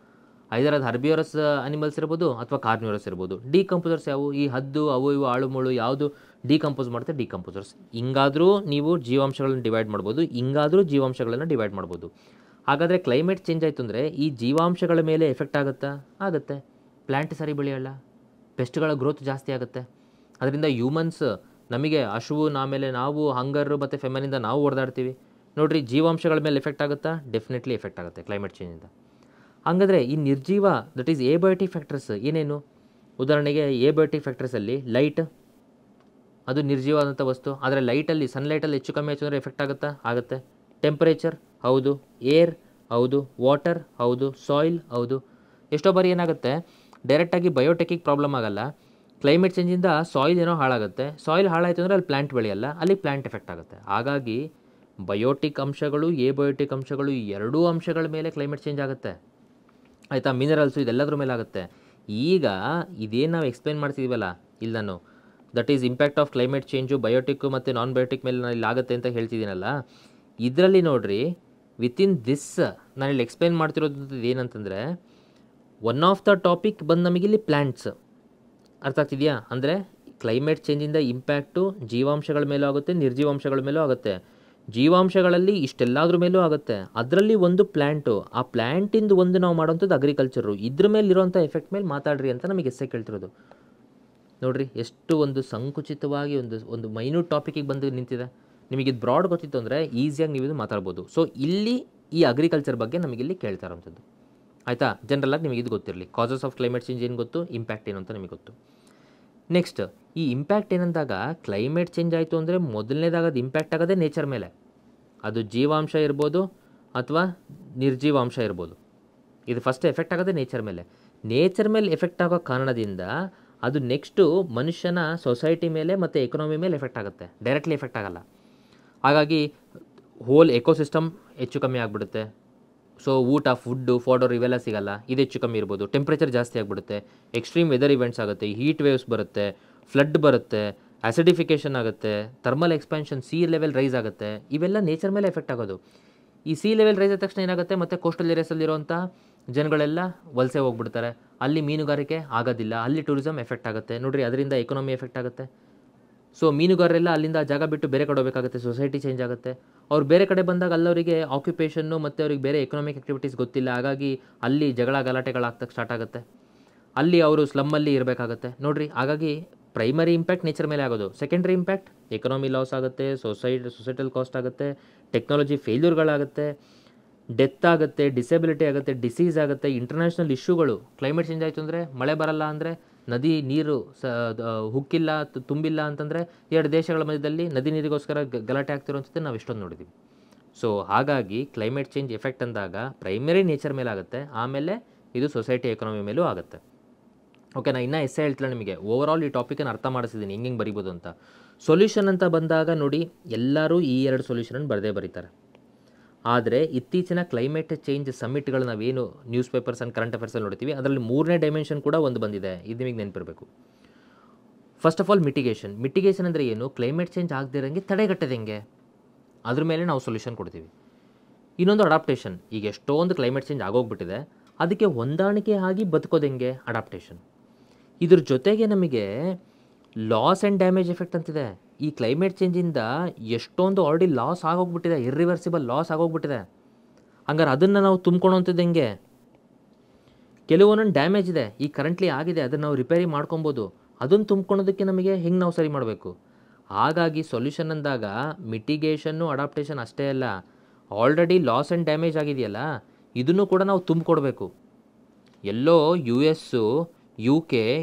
ಐದರ್ ಅದು ಹರ್ಬಿಯೋರಸ್ ಅನಿಮಲ್ಸ್ ಇರ್ಬೋದು ಅಥವಾ ಕಾರ್ನಿವರಸ್ ಇರ್ಬೋದು. ಡಿಕಂಪೋಸರ್ಸ್ ಯಾವುವು? ಈ ಹದ್ದು, ಅವು ಇವು ಆಳುಮೂಳು ಯಾವುದು ಡಿಕಂಪೋಸ್ ಮಾಡುತ್ತೆ? ಡಿಕಂಪೋಸರ್ಸ್. ಹಿಂಗಾದರೂ ನೀವು ಜೀವಾಂಶಗಳನ್ನು ಡಿವೈಡ್ ಮಾಡ್ಬೋದು, ಹಿಂಗಾದರೂ ಜೀವಾಂಶಗಳನ್ನು ಡಿವೈಡ್ ಮಾಡ್ಬೋದು. ಹಾಗಾದರೆ ಕ್ಲೈಮೇಟ್ ಚೇಂಜ್ ಆಯಿತು ಅಂದರೆ ಈ ಜೀವಾಂಶಗಳ ಮೇಲೆ ಎಫೆಕ್ಟ್ ಆಗುತ್ತಾ? ಆಗುತ್ತೆ. ಪ್ಲ್ಯಾಂಟ್ ಸರಿ ಬೆಳೆಯೋಲ್ಲ, ಪೆಸ್ಟ್ಗಳ ಗ್ರೋತ್ ಜಾಸ್ತಿ ಆಗುತ್ತೆ, ಅದರಿಂದ ಹ್ಯೂಮನ್ಸ್ ನಮಗೆ ಹಶುವು, ಆಮೇಲೆ ನಾವು ಹಂಗರ್ ಮತ್ತು ಫೆಮನಿಂದ ನಾವು ಹೊಡೆದಾಡ್ತೀವಿ. ನೋಡಿರಿ, ಜೀವಾಂಶಗಳ ಮೇಲೆ ಎಫೆಕ್ಟ್ ಆಗುತ್ತಾ? ಡೆಫಿನೆಟ್ಲಿ ಎಫೆಕ್ಟ್ ಆಗುತ್ತೆ ಕ್ಲೈಮೇಟ್ ಚೇಂಜಿಂದ. ಹಾಗಾದರೆ ಈ ನಿರ್ಜೀವ, ದಟ್ ಈಸ್ ಏಬಯೋಟಿಕ್ ಫ್ಯಾಕ್ಟರ್ಸ್ ಏನೇನು? ಉದಾಹರಣೆಗೆ ಏಬಯೋಟಿಕ್ ಫ್ಯಾಕ್ಟರ್ಸಲ್ಲಿ ಲೈಟ್, ಅದು ನಿರ್ಜೀವವಾದಂಥ ವಸ್ತು. ಆದರೆ ಲೈಟಲ್ಲಿ, ಸನ್ಲೈಟಲ್ಲಿ ಹೆಚ್ಚು ಕಮ್ಮಿ ಆಯಿತು ಅಂದರೆ ಎಫೆಕ್ಟ್ ಆಗುತ್ತಾ? ಆಗುತ್ತೆ. ಟೆಂಪರೇಚರ್ ಹೌದು, ಏರ್ ಹೌದು, ವಾಟರ್ ಹೌದು, ಸಾಯಿಲ್ ಹೌದು. ಎಷ್ಟೋ ಬಾರಿ ಏನಾಗುತ್ತೆ, ಡೈರೆಕ್ಟಾಗಿ ಬಯೋಟೆಕ್ಕಿಗೆ ಪ್ರಾಬ್ಲಮ್ ಆಗಲ್ಲ, ಕ್ಲೈಮೇಟ್ ಚೇಂಜಿಂದ ಸಾಯಿಲ್ ಏನೋ ಹಾಳಾಗುತ್ತೆ. ಸಾಯಿಲ್ ಹಾಳಾಯಿತು ಅಂದರೆ ಅಲ್ಲಿ ಪ್ಲ್ಯಾಂಟ್ ಬೆಳೆಯಲ್ಲ, ಅಲ್ಲಿ ಪ್ಲ್ಯಾಂಟ್ ಎಫೆಕ್ಟ್ ಆಗುತ್ತೆ. ಹಾಗಾಗಿ ಬಯೋಟಿಕ್ ಅಂಶಗಳು, ಏಬಯೋಟಿಕ್ ಅಂಶಗಳು, ಈ ಎರಡೂ ಅಂಶಗಳ ಮೇಲೆ ಕ್ಲೈಮೇಟ್ ಚೇಂಜ್ ಆಗುತ್ತೆ. ಆಯಿತಾ? ಮಿನರಲ್ಸು, ಇದೆಲ್ಲದ್ರ ಮೇಲೆ ಆಗುತ್ತೆ. ಈಗ ಇದೇನು ನಾವು ಎಕ್ಸ್ಪ್ಲೈನ್ ಮಾಡ್ತಿದ್ದೀವಲ್ಲ ಇಲ್ಲಿ ನಾನು, that is impact of climate change biotic ಮತ್ತು ನಾನ್ ಬಯೋಟಿಕ್ ಮೇಲೆ ನಾನು ಇಲ್ಲಿ ಆಗುತ್ತೆ ಅಂತ ಹೇಳ್ತಿದ್ದೀನಲ್ಲ, ಇದರಲ್ಲಿ ನೋಡಿರಿ, ವಿತಿನ್ ದಿಸ್ ನಾನು ಇಲ್ಲಿ ಎಕ್ಸ್ಪ್ಲೈನ್ ಮಾಡ್ತಿರೋದು ಏನಂತಂದರೆ, ಒನ್ ಆಫ್ ದ ಟಾಪಿಕ್ ಬಂದು ನಮಗಿಲ್ಲಿ ಪ್ಲ್ಯಾಂಟ್ಸ್. ಅರ್ಥ ಆಗ್ತಿದೆಯಾ? ಅಂದರೆ ಕ್ಲೈಮೇಟ್ ಚೇಂಜಿಂದ ಇಂಪ್ಯಾಕ್ಟು ಜೀವಾಂಶಗಳ ಮೇಲೂ ಆಗುತ್ತೆ, ನಿರ್ಜೀವಾಂಶಗಳ ಮೇಲೂ ಆಗುತ್ತೆ. ಜೀವಾಂಶಗಳಲ್ಲಿ ಇಷ್ಟೆಲ್ಲದ್ರ ಮೇಲೂ ಆಗುತ್ತೆ. ಅದರಲ್ಲಿ ಒಂದು ಪ್ಲ್ಯಾಂಟು, ಆ ಪ್ಲ್ಯಾಂಟಿಂದು ಒಂದು ನಾವು ಮಾಡೋಂಥದ್ದು ಅಗ್ರಿಕಲ್ಚರು. ಇದ್ರ ಮೇಲೆ ಇರೋಂಥ ಎಫೆಕ್ಟ್ ಮೇಲೆ ಮಾತಾಡ್ರಿ ಅಂತ ನಮಗೆ ಎಸ್ಸೆ ಕೇಳ್ತಿರೋದು. ನೋಡಿರಿ, ಎಷ್ಟು ಒಂದು ಸಂಕುಚಿತವಾಗಿ ಒಂದು ಮೈನ್ಯೂಟ್ ಟಾಪಿಕಿಗೆ ಬಂದು ನಿಂತಿದೆ. ನಿಮಗೆ ಬ್ರಾಡ್ ಗೊತ್ತಿತ್ತು ಅಂದರೆ ಈಸಿಯಾಗಿ ನೀವು ಇದು ಮಾತಾಡ್ಬೋದು. ಸೊ ಇಲ್ಲಿ ಈ ಅಗ್ರಿಕಲ್ಚರ್ ಬಗ್ಗೆ ನಮಗಿಲ್ಲಿ ಕೇಳ್ತಾ ಇರೋಂಥದ್ದು. ಆಯಿತಾ? ಜನರಲಾಗಿ ನಿಮಗೆ ಇದು ಗೊತ್ತಿರಲಿ. ಕಾಸಸ್ ಆಫ್ ಕ್ಲೈಮೇಟ್ ಚೇಂಜ್ ಏನು ಗೊತ್ತು, ಇಂಪ್ಯಾಕ್ಟ್ ಏನು ಅಂತ ನಿಮಗೆ ಗೊತ್ತು. ನೆಕ್ಸ್ಟ್, ಈ ಇಂಪ್ಯಾಕ್ಟ್ ಏನಂದಾಗ ಕ್ಲೈಮೇಟ್ ಚೇಂಜ್ ಆಯಿತು ಅಂದರೆ ಮೊದಲನೇದಾಗ ಅದು ಇಂಪ್ಯಾಕ್ಟ್ ಆಗೋದೇ ನೇಚರ್ ಮೇಲೆ. ಅದು ಜೀವಾಂಶ ಇರ್ಬೋದು ಅಥವಾ ನಿರ್ಜೀವಾಂಶ ಇರ್ಬೋದು. ಇದು ಫಸ್ಟ್ ಎಫೆಕ್ಟ್ ಆಗೋದೇ ನೇಚರ್ ಮೇಲೆ. ನೇಚರ್ ಮೇಲೆ ಎಫೆಕ್ಟ್ ಆಗೋ ಕಾರಣದಿಂದ ಅದು ನೆಕ್ಸ್ಟು ಮನುಷ್ಯನ ಸೊಸೈಟಿ ಮೇಲೆ ಮತ್ತು ಎಕನಾಮಿ ಮೇಲೆ ಎಫೆಕ್ಟ್ ಆಗುತ್ತೆ. ಡೈರೆಕ್ಟ್ಲಿ ಎಫೆಕ್ಟ್ ಆಗಲ್ಲ. ಹಾಗಾಗಿ ಹೋಲ್ ಎಕೋಸಿಸ್ಟಮ್ ಹೆಚ್ಚು ಕಮ್ಮಿ ಆಗಿಬಿಡುತ್ತೆ. ಸೊ ಊಟ, ಫುಡ್ಡು, ಫಾಡರ್ ಇವೆಲ್ಲ ಸಿಗಲ್ಲ, ಇದು ಹೆಚ್ಚು ಕಮ್ಮಿ ಇರ್ಬೋದು. ಟೆಂಪ್ರೇಚರ್ ಜಾಸ್ತಿ ಆಗಿಬಿಡುತ್ತೆ, ಎಕ್ಸ್ಟ್ರೀಮ್ ವೆದರ್ ಇವೆಂಟ್ಸ್ ಆಗುತ್ತೆ, ಹೀಟ್ ವೇವ್ಸ್ ಬರುತ್ತೆ, ಫ್ಲಡ್ ಬರುತ್ತೆ, ಆಸಿಡಿಫಿಕೇಷನ್ ಆಗುತ್ತೆ, thermal expansion, sea level rise ಆಗುತ್ತೆ. ಇವೆಲ್ಲ ನೇಚರ್ ಮೇಲೆ ಎಫೆಕ್ಟ್ ಆಗೋದು. ಈ ಸಿ ಲೆವೆಲ್ ರೈಸ್ ಆದ ತಕ್ಷಣ ಏನಾಗುತ್ತೆ, ಮತ್ತು ಕೋಸ್ಟಲ್ ಏರಿಯಾಸಲ್ಲಿರುವಂಥ ಜನಗಳೆಲ್ಲ ವಲಸೆ ಹೋಗ್ಬಿಡ್ತಾರೆ. ಅಲ್ಲಿ ಮೀನುಗಾರಿಕೆ ಆಗೋದಿಲ್ಲ, ಅಲ್ಲಿ ಟೂರಿಸಮ್ ಎಫೆಕ್ಟ್ ಆಗುತ್ತೆ. ನೋಡಿರಿ, ಅದರಿಂದ ಎಕನಾಮಿ ಎಫೆಕ್ಟ್ ಆಗುತ್ತೆ. ಸೊ ಮೀನುಗಾರರೆಲ್ಲ ಅಲ್ಲಿಂದ ಜಾಗ ಬಿಟ್ಟು ಬೇರೆ ಕಡೆ ಹೋಗಬೇಕಾಗುತ್ತೆ, ಸೊಸೈಟಿ ಚೇಂಜ್ ಆಗುತ್ತೆ. ಅವ್ರು ಬೇರೆ ಕಡೆ ಬಂದಾಗ ಅಲ್ಲವರಿಗೆ ಆಕ್ಯುಪೇಷನ್ನು ಮತ್ತು ಅವ್ರಿಗೆ ಬೇರೆ ಎಕನಾಮಿಕ್ ಆ್ಯಕ್ಟಿವಿಟೀಸ್ ಗೊತ್ತಿಲ್ಲ. ಹಾಗಾಗಿ ಅಲ್ಲಿ ಜಗಳ ಗಲಾಟೆಗಳಾಗ್ತಕ್ಕೆ ಸ್ಟಾರ್ಟ್ ಆಗುತ್ತೆ. ಅಲ್ಲಿ ಅವರು ಸ್ಲಮ್ಮಲ್ಲಿ ಇರಬೇಕಾಗತ್ತೆ. ನೋಡಿರಿ, ಹಾಗಾಗಿ ಪ್ರೈಮರಿ ಇಂಪ್ಯಾಕ್ಟ್ ನೇಚರ್ ಮೇಲೆ ಆಗೋದು. ಸೆಕೆಂಡ್ರಿ ಇಂಪ್ಯಾಕ್ಟ್ ಎಕನಾಮಿ ಲಾಸ್ ಆಗುತ್ತೆ, ಸೊಸೈಟಲ್ ಕಾಸ್ಟ್ ಆಗುತ್ತೆ, ಟೆಕ್ನಾಲಜಿ ಫೇಲ್ಯೂರ್ಗಳಾಗುತ್ತೆ, ಡೆತ್ ಆಗುತ್ತೆ, ಡಿಸೆಬಿಲಿಟಿ ಆಗುತ್ತೆ, ಡಿಸೀಸ್ ಆಗುತ್ತೆ, ಇಂಟರ್ನ್ಯಾಷನಲ್ ಇಶ್ಯೂಗಳು. ಕ್ಲೈಮೇಟ್ ಚೇಂಜ್ ಆಯಿತು ಅಂದರೆ ಮಳೆ ಬರಲ್ಲ, ಅಂದರೆ ನದಿ ನೀರು ಹುಕ್ಕಿಲ್ಲ, ತುಂಬಿಲ್ಲ ಅಂತಂದರೆ ಎರಡು ದೇಶಗಳ ಮಧ್ಯದಲ್ಲಿ ನದಿ ನೀರಿಗೋಸ್ಕರ ಗಲಾಟೆ ಆಗ್ತಿರೋಂಥದ್ದು ನಾವು ಇಷ್ಟೊಂದು ನೋಡಿದ್ದೀವಿ. ಸೊ ಹಾಗಾಗಿ ಕ್ಲೈಮೇಟ್ ಚೇಂಜ್ ಎಫೆಕ್ಟ್ ಅಂದಾಗ ಪ್ರೈಮರಿ ನೇಚರ್ ಮೇಲೆ ಆಗುತ್ತೆ, ಆಮೇಲೆ ಇದು ಸೊಸೈಟಿ ಎಕನಾಮಿ ಮೇಲೂ ಆಗುತ್ತೆ. ಓಕೆ, ನಾನು ಇನ್ನೂ ಎಸ್ಸೆ ಹೇಳ್ತಿಲ್ಲ ನಿಮಗೆ, ಓವರಾಲ್ ಈ ಟಾಪಿಕನ್ನು ಅರ್ಥ ಮಾಡಿಸಿದ್ದೀನಿ ಹೆಂಗೆ ಬರಿಬೋದು ಅಂತ. ಸೊಲ್ಯೂಷನ್ ಅಂತ ಬಂದಾಗ ನೋಡಿ, ಎಲ್ಲರೂ ಈ ಎರಡು ಸೊಲ್ಯೂಷನನ್ನು ಬರೀತಾರೆ. ಆದರೆ ಇತ್ತೀಚಿನ ಕ್ಲೈಮೇಟ್ ಚೇಂಜ್ ಸಮ್ಮಿಟ್ಗಳು ನಾವೇನು ನ್ಯೂಸ್ ಪೇಪರ್ಸ್ ಆ್ಯಂಡ್ ಕರೆಂಟ್ ಅಫೇರ್ಸಲ್ಲಿ ನೋಡ್ತೀವಿ, ಅದರಲ್ಲಿ ಮೂರನೇ ಡೈಮೆನ್ಷನ್ ಕೂಡ ಒಂದು ಬಂದಿದೆ. ಇದು ನಿಮಗೆ ನೆನಪಿರಬೇಕು. ಫಸ್ಟ್ ಆಫ್ ಆಲ್ ಮಿಟಿಗೇಷನ್ ಅಂದರೆ ಏನು? ಕ್ಲೈಮೇಟ್ ಚೇಂಜ್ ಆಗದಿರೋಂಗೆ ತಡೆಗಟ್ಟೋದು ಹೆಂಗೆ, ಅದ್ರ ಮೇಲೆ ನಾವು ಸೊಲ್ಯೂಷನ್ ಕೊಡ್ತೀವಿ. ಇನ್ನೊಂದು ಅಡಾಪ್ಟೇಷನ್. ಈಗ ಎಷ್ಟೊಂದು ಕ್ಲೈಮೇಟ್ ಚೇಂಜ್ ಆಗೋಗ್ಬಿಟ್ಟಿದೆ, ಅದಕ್ಕೆ ಹೊಂದಾಣಿಕೆ ಆಗಿ ಬದುಕೋದು ಹೆಂಗೆ, ಅಡಾಪ್ಟೇಷನ್. ಇದ್ರ ಜೊತೆಗೆ ನಮಗೆ ಲಾಸ್ ಆ್ಯಂಡ್ ಡ್ಯಾಮೇಜ್ ಎಫೆಕ್ಟ್ ಅಂತಿದೆ. ಈ ಕ್ಲೈಮೇಟ್ ಚೇಂಜಿಂದ ಎಷ್ಟೊಂದು ಆಲ್ರೆಡಿ ಲಾಸ್ ಆಗೋಗ್ಬಿಟ್ಟಿದೆ, ಇರ್ರಿವರ್ಸಿಬಲ್ ಲಾಸ್ ಆಗೋಗ್ಬಿಟ್ಟಿದೆ. ಹಂಗಾರೆ ಅದನ್ನು ನಾವು ತುಂಬ್ಕೊಳ್ಳೋಂಥದ್ದು ಹೆಂಗೆ? ಕೆಲವೊಂದೊಂದು ಡ್ಯಾಮೇಜ್ ಇದೆ, ಈ ಕರೆಂಟ್ಲಿ ಆಗಿದೆ, ಅದನ್ನು ನಾವು ರಿಪೇರಿ ಮಾಡ್ಕೊಬೋದು. ಅದನ್ನು ತುಂಬ್ಕೊಳೋದಕ್ಕೆ ನಮಗೆ ಹೆಂಗೆ ನಾವು ಸರಿ ಮಾಡಬೇಕು? ಹಾಗಾಗಿ ಸೊಲ್ಯೂಷನ್ ಅಂದಾಗ ಮಿಟಿಗೇಷನ್ನು ಅಡಾಪ್ಟೇಷನ್ ಅಷ್ಟೇ ಅಲ್ಲ, ಆಲ್ರೆಡಿ ಲಾಸ್ ಆ್ಯಂಡ್ ಡ್ಯಾಮೇಜ್ ಆಗಿದೆಯಲ್ಲ, ಇದನ್ನು ಕೂಡ ನಾವು ತುಂಬಿಕೊಡ್ಬೇಕು. ಎಲ್ಲೋ US, UK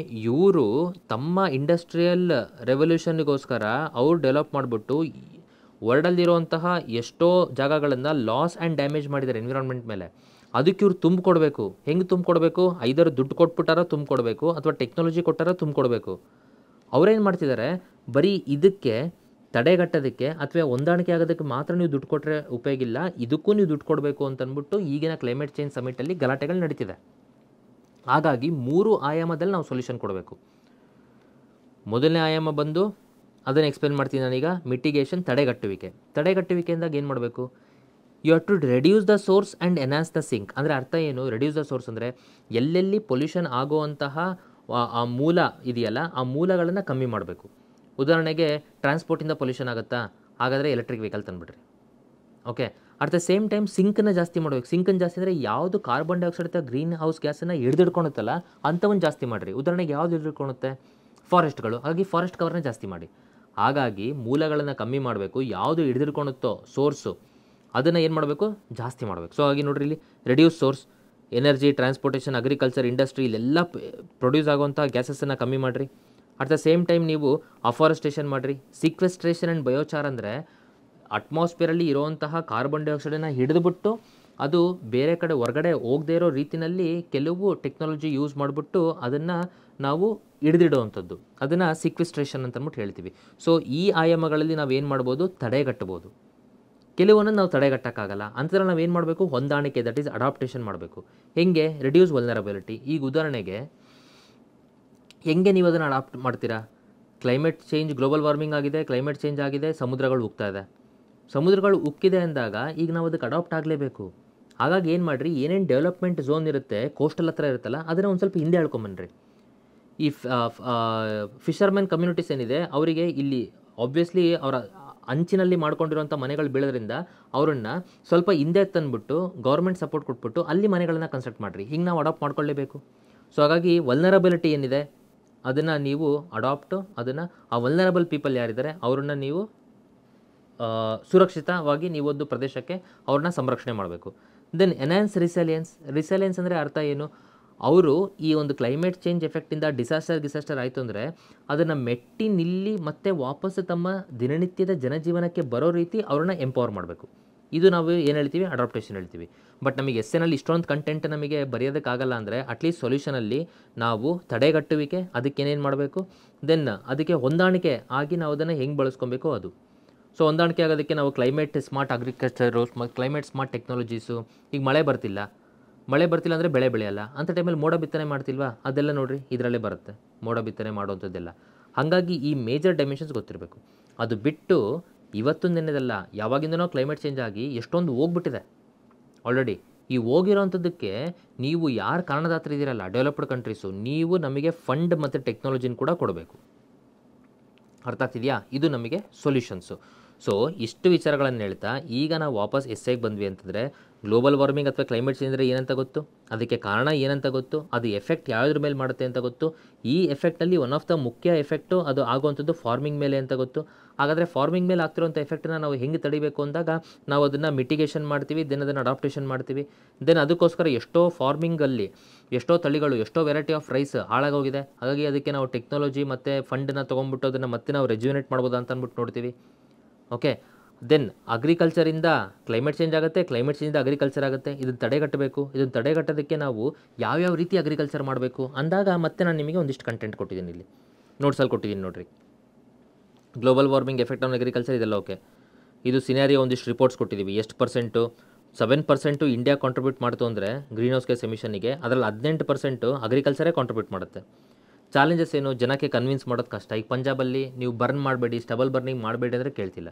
ಇವರು ತಮ್ಮ ಇಂಡಸ್ಟ್ರಿಯಲ್ ರೆವಲ್ಯೂಷನ್ಗೋಸ್ಕರ ಅವ್ರು ಡೆವಲಪ್ ಮಾಡಿಬಿಟ್ಟು ವರ್ಲ್ಡಲ್ಲಿರುವಂತಹ ಎಷ್ಟೋ ಜಾಗಗಳನ್ನು ಲಾಸ್ ಆ್ಯಂಡ್ ಡ್ಯಾಮೇಜ್ ಮಾಡಿದ್ದಾರೆ ಎನ್ವಿರಾನ್ಮೆಂಟ್ ಮೇಲೆ. ಅದಕ್ಕೆ ಇವ್ರು ತುಂಬಿಕೊಡ್ಬೇಕು. ಹೆಂಗೆ ತುಂಬಿಕೊಡ್ಬೇಕು? ಐದರ ದುಡ್ಡು ಕೊಟ್ಬಿಟ್ಟಾರ ತುಂಬಿಕೊಡ್ಬೇಕು, ಅಥವಾ ಟೆಕ್ನಾಲಜಿ ಕೊಟ್ಟಾರ ತುಂಬಿಕೊಡ್ಬೇಕು. ಅವರೇನು ಮಾಡ್ತಿದ್ದಾರೆ, ಬರೀ ಇದಕ್ಕೆ ತಡೆಗಟ್ಟೋದಕ್ಕೆ ಅಥವಾ ಹೊಂದಾಣಿಕೆ ಆಗೋದಕ್ಕೆ ಮಾತ್ರ ನೀವು ದುಡ್ಡು ಕೊಟ್ಟರೆ ಉಪಯೋಗ ಇಲ್ಲ, ಇದಕ್ಕೂ ನೀವು ದುಡ್ಡು ಕೊಡಬೇಕು ಅಂತಂದ್ಬಿಟ್ಟು ಈಗಿನ ಕ್ಲೈಮೇಟ್ ಚೇಂಜ್ ಸಮಿಟಲ್ಲಿ ಗಲಾಟೆಗಳು ನಡೀತಿದೆ. ಹಾಗಾಗಿ 3 ಆಯಾಮದಲ್ಲಿ ನಾವು ಸೊಲ್ಯೂಷನ್ ಕೊಡಬೇಕು. ಮೊದಲನೇ ಆಯಾಮ ಬಂದು ಅದನ್ನು ಎಕ್ಸ್ಪ್ಲೇನ್ ಮಾಡ್ತೀನಿ ನಾನೀಗ, ಮಿಟಿಗೇಷನ್, ತಡೆಗಟ್ಟುವಿಕೆಯಿಂದಾಗ ಏನು ಮಾಡಬೇಕು? You have to reduce the source and enhance the sink. ಅಂದರೆ ಅರ್ಥ ಏನು? ರೆಡ್ಯೂಸ್ ದ ಸೋರ್ಸ್ ಅಂದರೆ ಎಲ್ಲೆಲ್ಲಿ ಪೊಲ್ಯೂಷನ್ ಆಗುವಂತಹ ಆ ಮೂಲ ಇದೆಯಲ್ಲ, ಆ ಮೂಲಗಳನ್ನು ಕಮ್ಮಿ ಮಾಡಬೇಕು. ಉದಾಹರಣೆಗೆ ಟ್ರಾನ್ಸ್ಪೋರ್ಟಿಂದ ಪೊಲ್ಯೂಷನ್ ಆಗುತ್ತಾ? ಹಾಗಾದರೆ ಎಲೆಕ್ಟ್ರಿಕ್ ವೆಹಿಕಲ್ ತಂದುಬಿಡ್ರಿ. Okay, at the same time ಸಿಂಕನ್ನು ಜಾಸ್ತಿ ಮಾಡಬೇಕು. ಸಿಂಕನ್ನು ಜಾಸ್ತಿ ಅಂದರೆ ಯಾವುದು ಕಾರ್ಬನ್ ಡೈಆಕ್ಸೈಡ್ ಅಥವಾ ಗ್ರೀನ್ ಹೌಸ್ ಗ್ಯಾಸನ್ನು ಹಿಡಿದಿಡ್ಕೊಳುತ್ತಲ್ಲ ಅಂಥವನ್ನು ಜಾಸ್ತಿ ಮಾಡಿರಿ. ಉದಾಹರಣೆಗೆ ಯಾವುದು ಹಿಡಿದಿಡ್ಕೊಳುತ್ತೆ? ಫಾರೆಸ್ಟ್ಗಳು. ಹಾಗಾಗಿ ಫಾರೆಸ್ಟ್ ಕವರ್ನ ಜಾಸ್ತಿ ಮಾಡಿ. ಹಾಗಾಗಿ ಮೂಲಗಳನ್ನು ಕಮ್ಮಿ ಮಾಡಬೇಕು, ಯಾವುದು ಹಿಡಿದಿಡ್ಕೊಳುತ್ತೋ ಸೋರ್ಸು ಅದನ್ನು ಏನು ಮಾಡಬೇಕು, ಜಾಸ್ತಿ ಮಾಡಬೇಕು. ಸೊ ಹಾಗೆ ನೋಡ್ರಿ, ಇಲ್ಲಿ reduce source, energy, transportation, agriculture, industry, ಇಲ್ಲೆಲ್ಲ ಪ್ರೊಡ್ಯೂಸ್ ಆಗುವಂಥ ಗ್ಯಾಸಸ್ಸನ್ನು ಕಮ್ಮಿ ಮಾಡಿರಿ. ಅಟ್ ದ ಸೇಮ್ ಟೈಮ್ ನೀವು ಅಫಾರೆಸ್ಟೇಷನ್ ಮಾಡಿರಿ. ಸಿಕ್ವೆಸ್ಟ್ರೇಷನ್ ಆ್ಯಂಡ್ ಬಯೋಚಾರ್ ಅಂದರೆ ಅಟ್ಮಾಸ್ಫಿಯರಲ್ಲಿ ಇರುವಂತಹ ಕಾರ್ಬನ್ ಡೈಆಕ್ಸೈಡನ್ನು ಹಿಡಿದುಬಿಟ್ಟು ಅದು ಬೇರೆ ಕಡೆ ಹೊರಗಡೆ ಹೋಗದೇ ಇರೋ ರೀತಿಯಲ್ಲಿ ಕೆಲವು ಟೆಕ್ನಾಲಜಿ ಯೂಸ್ ಮಾಡಿಬಿಟ್ಟು ಅದನ್ನು ನಾವು ಹಿಡಿದಿಡುವಂಥದ್ದು, ಅದನ್ನು ಸಿಕ್ವೆಸ್ಟ್ರೇಷನ್ ಅಂತ ಅಂದ್ಬಿಟ್ಟು ಹೇಳ್ತೀವಿ. ಸೊ ಈ ಆಯಾಮಗಳಲ್ಲಿ ನಾವು ಏನು ಮಾಡ್ಬೋದು, ತಡೆಗಟ್ಟಬೋದು. ಕೆಲವೊಂದನ್ನು ನಾವು ತಡೆಗಟ್ಟಕ್ಕಾಗಲ್ಲ. ಅಂಥದ್ರಲ್ಲಿ ನಾವು ಏನು ಮಾಡಬೇಕು, ಹೊಂದಾಣಿಕೆ, ದಟ್ ಈಸ್ ಅಡಾಪ್ಟೇಷನ್ ಮಾಡಬೇಕು. ಹೆಂಗೆ, ರಿಡ್ಯೂಸ್ ವಲ್ನರಬಿಲಿಟಿ. ಈಗ ಉದಾಹರಣೆಗೆ ಹೆಂಗೆ ನೀವು ಅದನ್ನು ಅಡಾಪ್ಟ್ ಮಾಡ್ತೀರಾ? ಕ್ಲೈಮೇಟ್ ಚೇಂಜ್, ಗ್ಲೋಬಲ್ ವಾರ್ಮಿಂಗ್ ಆಗಿದೆ, ಕ್ಲೈಮೇಟ್ ಚೇಂಜ್ ಆಗಿದೆ, ಸಮುದ್ರಗಳು ಉಕ್ತಾ ಇದೆ. ಸಮುದ್ರಗಳು ಉಕ್ಕಿದೆ ಅಂದಾಗ ಈಗ ನಾವು ಅದಕ್ಕೆ ಅಡಾಪ್ಟ್ ಆಗಲೇಬೇಕು. ಹಾಗಾಗಿ ಏನು ಮಾಡಿರಿ, ಏನೇನು ಡೆವಲಪ್ಮೆಂಟ್ ಝೋನ್ ಇರುತ್ತೆ, ಕೋಸ್ಟಲ್ ಹತ್ರ ಇರುತ್ತಲ್ಲ, ಅದನ್ನು ಒಂದು ಸ್ವಲ್ಪ ಹಿಂದೆ ಹೇಳ್ಕೊಂಬನ್ರಿ. ಈ ಫಿಷರ್ಮೆನ್ ಕಮ್ಯುನಿಟೀಸ್ ಏನಿದೆ ಅವರಿಗೆ ಇಲ್ಲಿ ಆಬ್ವಿಯಸ್ಲಿ ಅವರ ಅಂಚಿನಲ್ಲಿ ಮಾಡ್ಕೊಂಡಿರುವಂಥ ಮನೆಗಳು ಬೀಳೋದ್ರಿಂದ ಅವರನ್ನು ಸ್ವಲ್ಪ ಹಿಂದೆ ತಂದುಬಿಟ್ಟು ಗೌರ್ಮೆಂಟ್ ಸಪೋರ್ಟ್ ಕೊಟ್ಬಿಟ್ಟು ಅಲ್ಲಿ ಮನೆಗಳನ್ನು ಕನ್ಸ್ಟ್ರಕ್ಟ್ ಮಾಡಿರಿ. ಹಿಂಗೆ ನಾವು ಅಡಾಪ್ಟ್ ಮಾಡ್ಕೊಳ್ಳೇಬೇಕು. ಸೊ ಹಾಗಾಗಿ ವಲ್ನರಬಿಲಿಟಿ ಏನಿದೆ ಅದನ್ನು ನೀವು ಅದನ್ನು ಆ ವಲ್ನರಬಲ್ ಪೀಪಲ್ ಯಾರಿದ್ದಾರೆ ಅವ್ರನ್ನ ನೀವು ಸುರಕ್ಷಿತವಾಗಿ ನೀವೊಂದು ಪ್ರದೇಶಕ್ಕೆ ಅವ್ರನ್ನ ಸಂರಕ್ಷಣೆ ಮಾಡಬೇಕು. ದೆನ್ ಎನ್ಹಾನ್ಸ್ ರಿಸೈಲಿಯನ್ಸ್ ಅಂದರೆ ಅರ್ಥ ಏನು? ಅವರು ಈ ಒಂದು ಕ್ಲೈಮೇಟ್ ಚೇಂಜ್ ಎಫೆಕ್ಟಿಂದ ಡಿಸಾಸ್ಟರ್ ಆಯಿತು ಅಂದರೆ ಅದನ್ನು ಮೆಟ್ಟಿ ನಿಲ್ಲಿ ಮತ್ತು ವಾಪಸ್ಸು ತಮ್ಮ ದಿನನಿತ್ಯದ ಜನಜೀವನಕ್ಕೆ ಬರೋ ರೀತಿ ಅವ್ರನ್ನ ಎಂಪವರ್ ಮಾಡಬೇಕು. ಇದು ನಾವು ಏನು ಹೇಳ್ತೀವಿ, ಅಡಾಪ್ಟೇಷನ್ ಹೇಳ್ತೀವಿ. ಬಟ್ ನಮಗೆ ಎಸ್ಸೆನಲ್ಲಿ ಇಷ್ಟೊಂದು ಕಂಟೆಂಟ್ ನಮಗೆ ಬರೆಯೋದಕ್ಕಾಗಲ್ಲ ಅಂದರೆ ಅಟ್ಲೀಸ್ಟ್ ಸೊಲ್ಯೂಷನಲ್ಲಿ ನಾವು ತಡೆಗಟ್ಟುವಿಕೆ ಅದಕ್ಕೇನೇನು ಮಾಡಬೇಕು, ದೆನ್ ಅದಕ್ಕೆ ಹೊಂದಾಣಿಕೆ ಆಗಿ ನಾವು ಅದನ್ನು ಹೆಂಗೆ ಬಳಸ್ಕೊಬೇಕು ಅದು. ಸೊ ಹೊಂದಾಣಿಕೆ ಆಗೋದಕ್ಕೆ ನಾವು climate smart agriculture, climate smart technologies. ಈಗ ಮಳೆ ಬರ್ತಿಲ್ಲ ಅಂದರೆ ಬೆಳೆ ಬೆಳೆಯಲ್ಲ. ಅಂಥ ಟೈಮಲ್ಲಿ ಮೋಡ ಬಿತ್ತನೆ ಮಾಡ್ತಿಲ್ವಾ, ಅದೆಲ್ಲ ನೋಡಿರಿ ಇದರಲ್ಲೇ ಬರುತ್ತೆ, ಮೋಡ ಬಿತ್ತನೆ ಮಾಡುವಂಥದ್ದೆಲ್ಲ. ಹಾಗಾಗಿ ಈ ಮೇಜರ್ ಡೈಮೆನ್ಷನ್ಸ್ ಗೊತ್ತಿರಬೇಕು. ಅದು ಬಿಟ್ಟು ಇವತ್ತೊಂದು ದಿನದಲ್ಲ, ಯಾವಾಗಿಂದನೋ ಕ್ಲೈಮೇಟ್ ಚೇಂಜ್ ಆಗಿ ಎಷ್ಟೊಂದು ಹೋಗ್ಬಿಟ್ಟಿದೆ ಆಲ್ರೆಡಿ. ಈ ಹೋಗಿರೋವಂಥದ್ದಕ್ಕೆ ನೀವು ಯಾರು ಕಾರಣದಾತರಿದ್ದೀರಲ್ಲ, ಡೆವಲಪ್ಡ್ ಕಂಟ್ರೀಸು, ನೀವು ನಮಗೆ ಫಂಡ್ ಮತ್ತು ಟೆಕ್ನಾಲಜಿನ ಕೂಡ ಕೊಡಬೇಕು. ಅರ್ಥ ಆಗ್ತಿದೆಯಾ? ಇದು ನಮಗೆ ಸೊಲ್ಯೂಷನ್ಸು. ಸೊ ಇಷ್ಟು ವಿಚಾರಗಳನ್ನು ಹೇಳ್ತಾ ಈಗ ನಾವು ವಾಪಸ್ ಎಸ್ಸೆಗೆ ಬಂದ್ವಿ ಅಂತಂದರೆ, ಗ್ಲೋಬಲ್ ವಾರ್ಮಿಂಗ್ ಅಥವಾ ಕ್ಲೈಮೇಟ್ ಚೇಂಜ್ ಅಂದರೆ ಏನಂತ ಗೊತ್ತು, ಅದಕ್ಕೆ ಕಾರಣ ಏನಂತ ಗೊತ್ತು, ಅದು ಎಫೆಕ್ಟ್ ಯಾವುದ್ರ ಮೇಲೆ ಮಾಡುತ್ತೆ ಅಂತ ಗೊತ್ತು. ಈ ಎಫೆಕ್ಟಲ್ಲಿ ಒನ್ ಆಫ್ ದ ಮುಖ್ಯ ಎಫೆಕ್ಟು ಅದು ಆಗುವಂಥದ್ದು ಫಾರ್ಮಿಂಗ್ ಮೇಲೆ ಅಂತ ಗೊತ್ತು. ಹಾಗಾದರೆ ಫಾರ್ಮಿಂಗ್ ಮೇಲೆ ಆಗ್ತಿರೋಂಥ ಎಫೆಕ್ಟನ್ನ ನಾವು ಹೆಂಗೆ ತಡಿಬೇಕು ಅಂದಾಗ ನಾವು ಅದನ್ನು ಮಿಟಿಗೇಷನ್ ಮಾಡ್ತೀವಿ, ದೆನ್ ಅದನ್ನು ಅಡಾಪ್ಟೇಷನ್ ಮಾಡ್ತೀವಿ. ದೆನ್ ಅದಕ್ಕೋಸ್ಕರ ಎಷ್ಟೋ ಫಾರ್ಮಿಂಗಲ್ಲಿ ಎಷ್ಟೋ ತಳಿಗಳು, ಎಷ್ಟೋ ವೆರೈಟಿ ಆಫ್ ರೈಸ್ ಹಾಳಾಗೋಗಿದೆ. ಹಾಗಾಗಿ ಅದಕ್ಕೆ ನಾವು ಟೆಕ್ನಾಲಜಿ ಮತ್ತು ಫಂಡನ್ನ ತೊಗೊಂಡ್ಬಿಟ್ಟು ಅದನ್ನು ಮತ್ತೆ ನಾವು ರೆಜ್ಯುನೇಟ್ ಮಾಡ್ಬೋದು ಅಂತ ಅಂದ್ಬಿಟ್ಟು ನೋಡ್ತೀವಿ. ಓಕೆ, ದೆನ್ ಅಗ್ರಿಕಲ್ಚರಿಂದ ಕ್ಲೈಮೇಟ್ ಚೇಂಜ್ ಆಗುತ್ತೆ, ಕ್ಲೈಮೇಟ್ ಚೇಂಜಿಂದ ಅಗ್ರಿಕಲ್ಚರ್ ಆಗುತ್ತೆ. ಇದನ್ನು ತಡೆಗಟ್ಟಬೇಕು. ಇದನ್ನು ತಡೆಗಟ್ಟೋದಕ್ಕೆ ನಾವು ಯಾವ್ಯಾವ ರೀತಿ ಅಗ್ರಿಕಲ್ಚರ್ ಮಾಡಬೇಕು ಅಂದಾಗ ಮತ್ತೆ ನಾನು ನಿಮಗೆ ಒಂದಿಷ್ಟು ಕಂಟೆಂಟ್ ಕೊಟ್ಟಿದ್ದೀನಿ, ಇಲ್ಲಿ ನೋಟ್ಸಲ್ಲಿ ಕೊಟ್ಟಿದ್ದೀನಿ ನೋಡಿರಿ. Global warming effect on agriculture ಇದೆಲ್ಲ ಓಕೆ. ಇದು ಸಿನಾರಿಯೋ ಒಂದಿಷ್ಟು ರಿಪೋರ್ಟ್ಸ್ ಕೊಟ್ಟಿದ್ದೀವಿ. ಎಷ್ಟು ಪರ್ಸೆಂಟು, 7% ಇಂಡಿಯಾ ಕಾಂಟ್ರಿಬ್ಯೂಟ್ ಮಾಡ್ತು ಅಂದರೆ ಗ್ರೀನ್ ಹೌಸ್ ಗ್ಯಾಸ್ ಎಮಿಷನ್ನಿಗೆ, ಅದರಲ್ಲಿ 18% ಅಗ್ರಿಕಲ್ಚರೇ ಕಾಂಟ್ರಿಬ್ಯೂಟ್ ಮಾಡುತ್ತೆ. ಚಾಲೆಂಜಸ್ ಏನು, ಜನಕ್ಕೆ ಕನ್ವಿನ್ಸ್ ಮಾಡೋದು ಕಷ್ಟ. ಈಗ ಪಂಜಾಬಲ್ಲಿ ನೀವು ಬರ್ನ್ ಮಾಡಬೇಡಿ, ಸ್ಟಬಲ್ ಬರ್ನಿಂಗ್ ಮಾಡಬೇಡಿ ಅಂದರೆ ಕೇಳ್ತಿಲ್ಲ,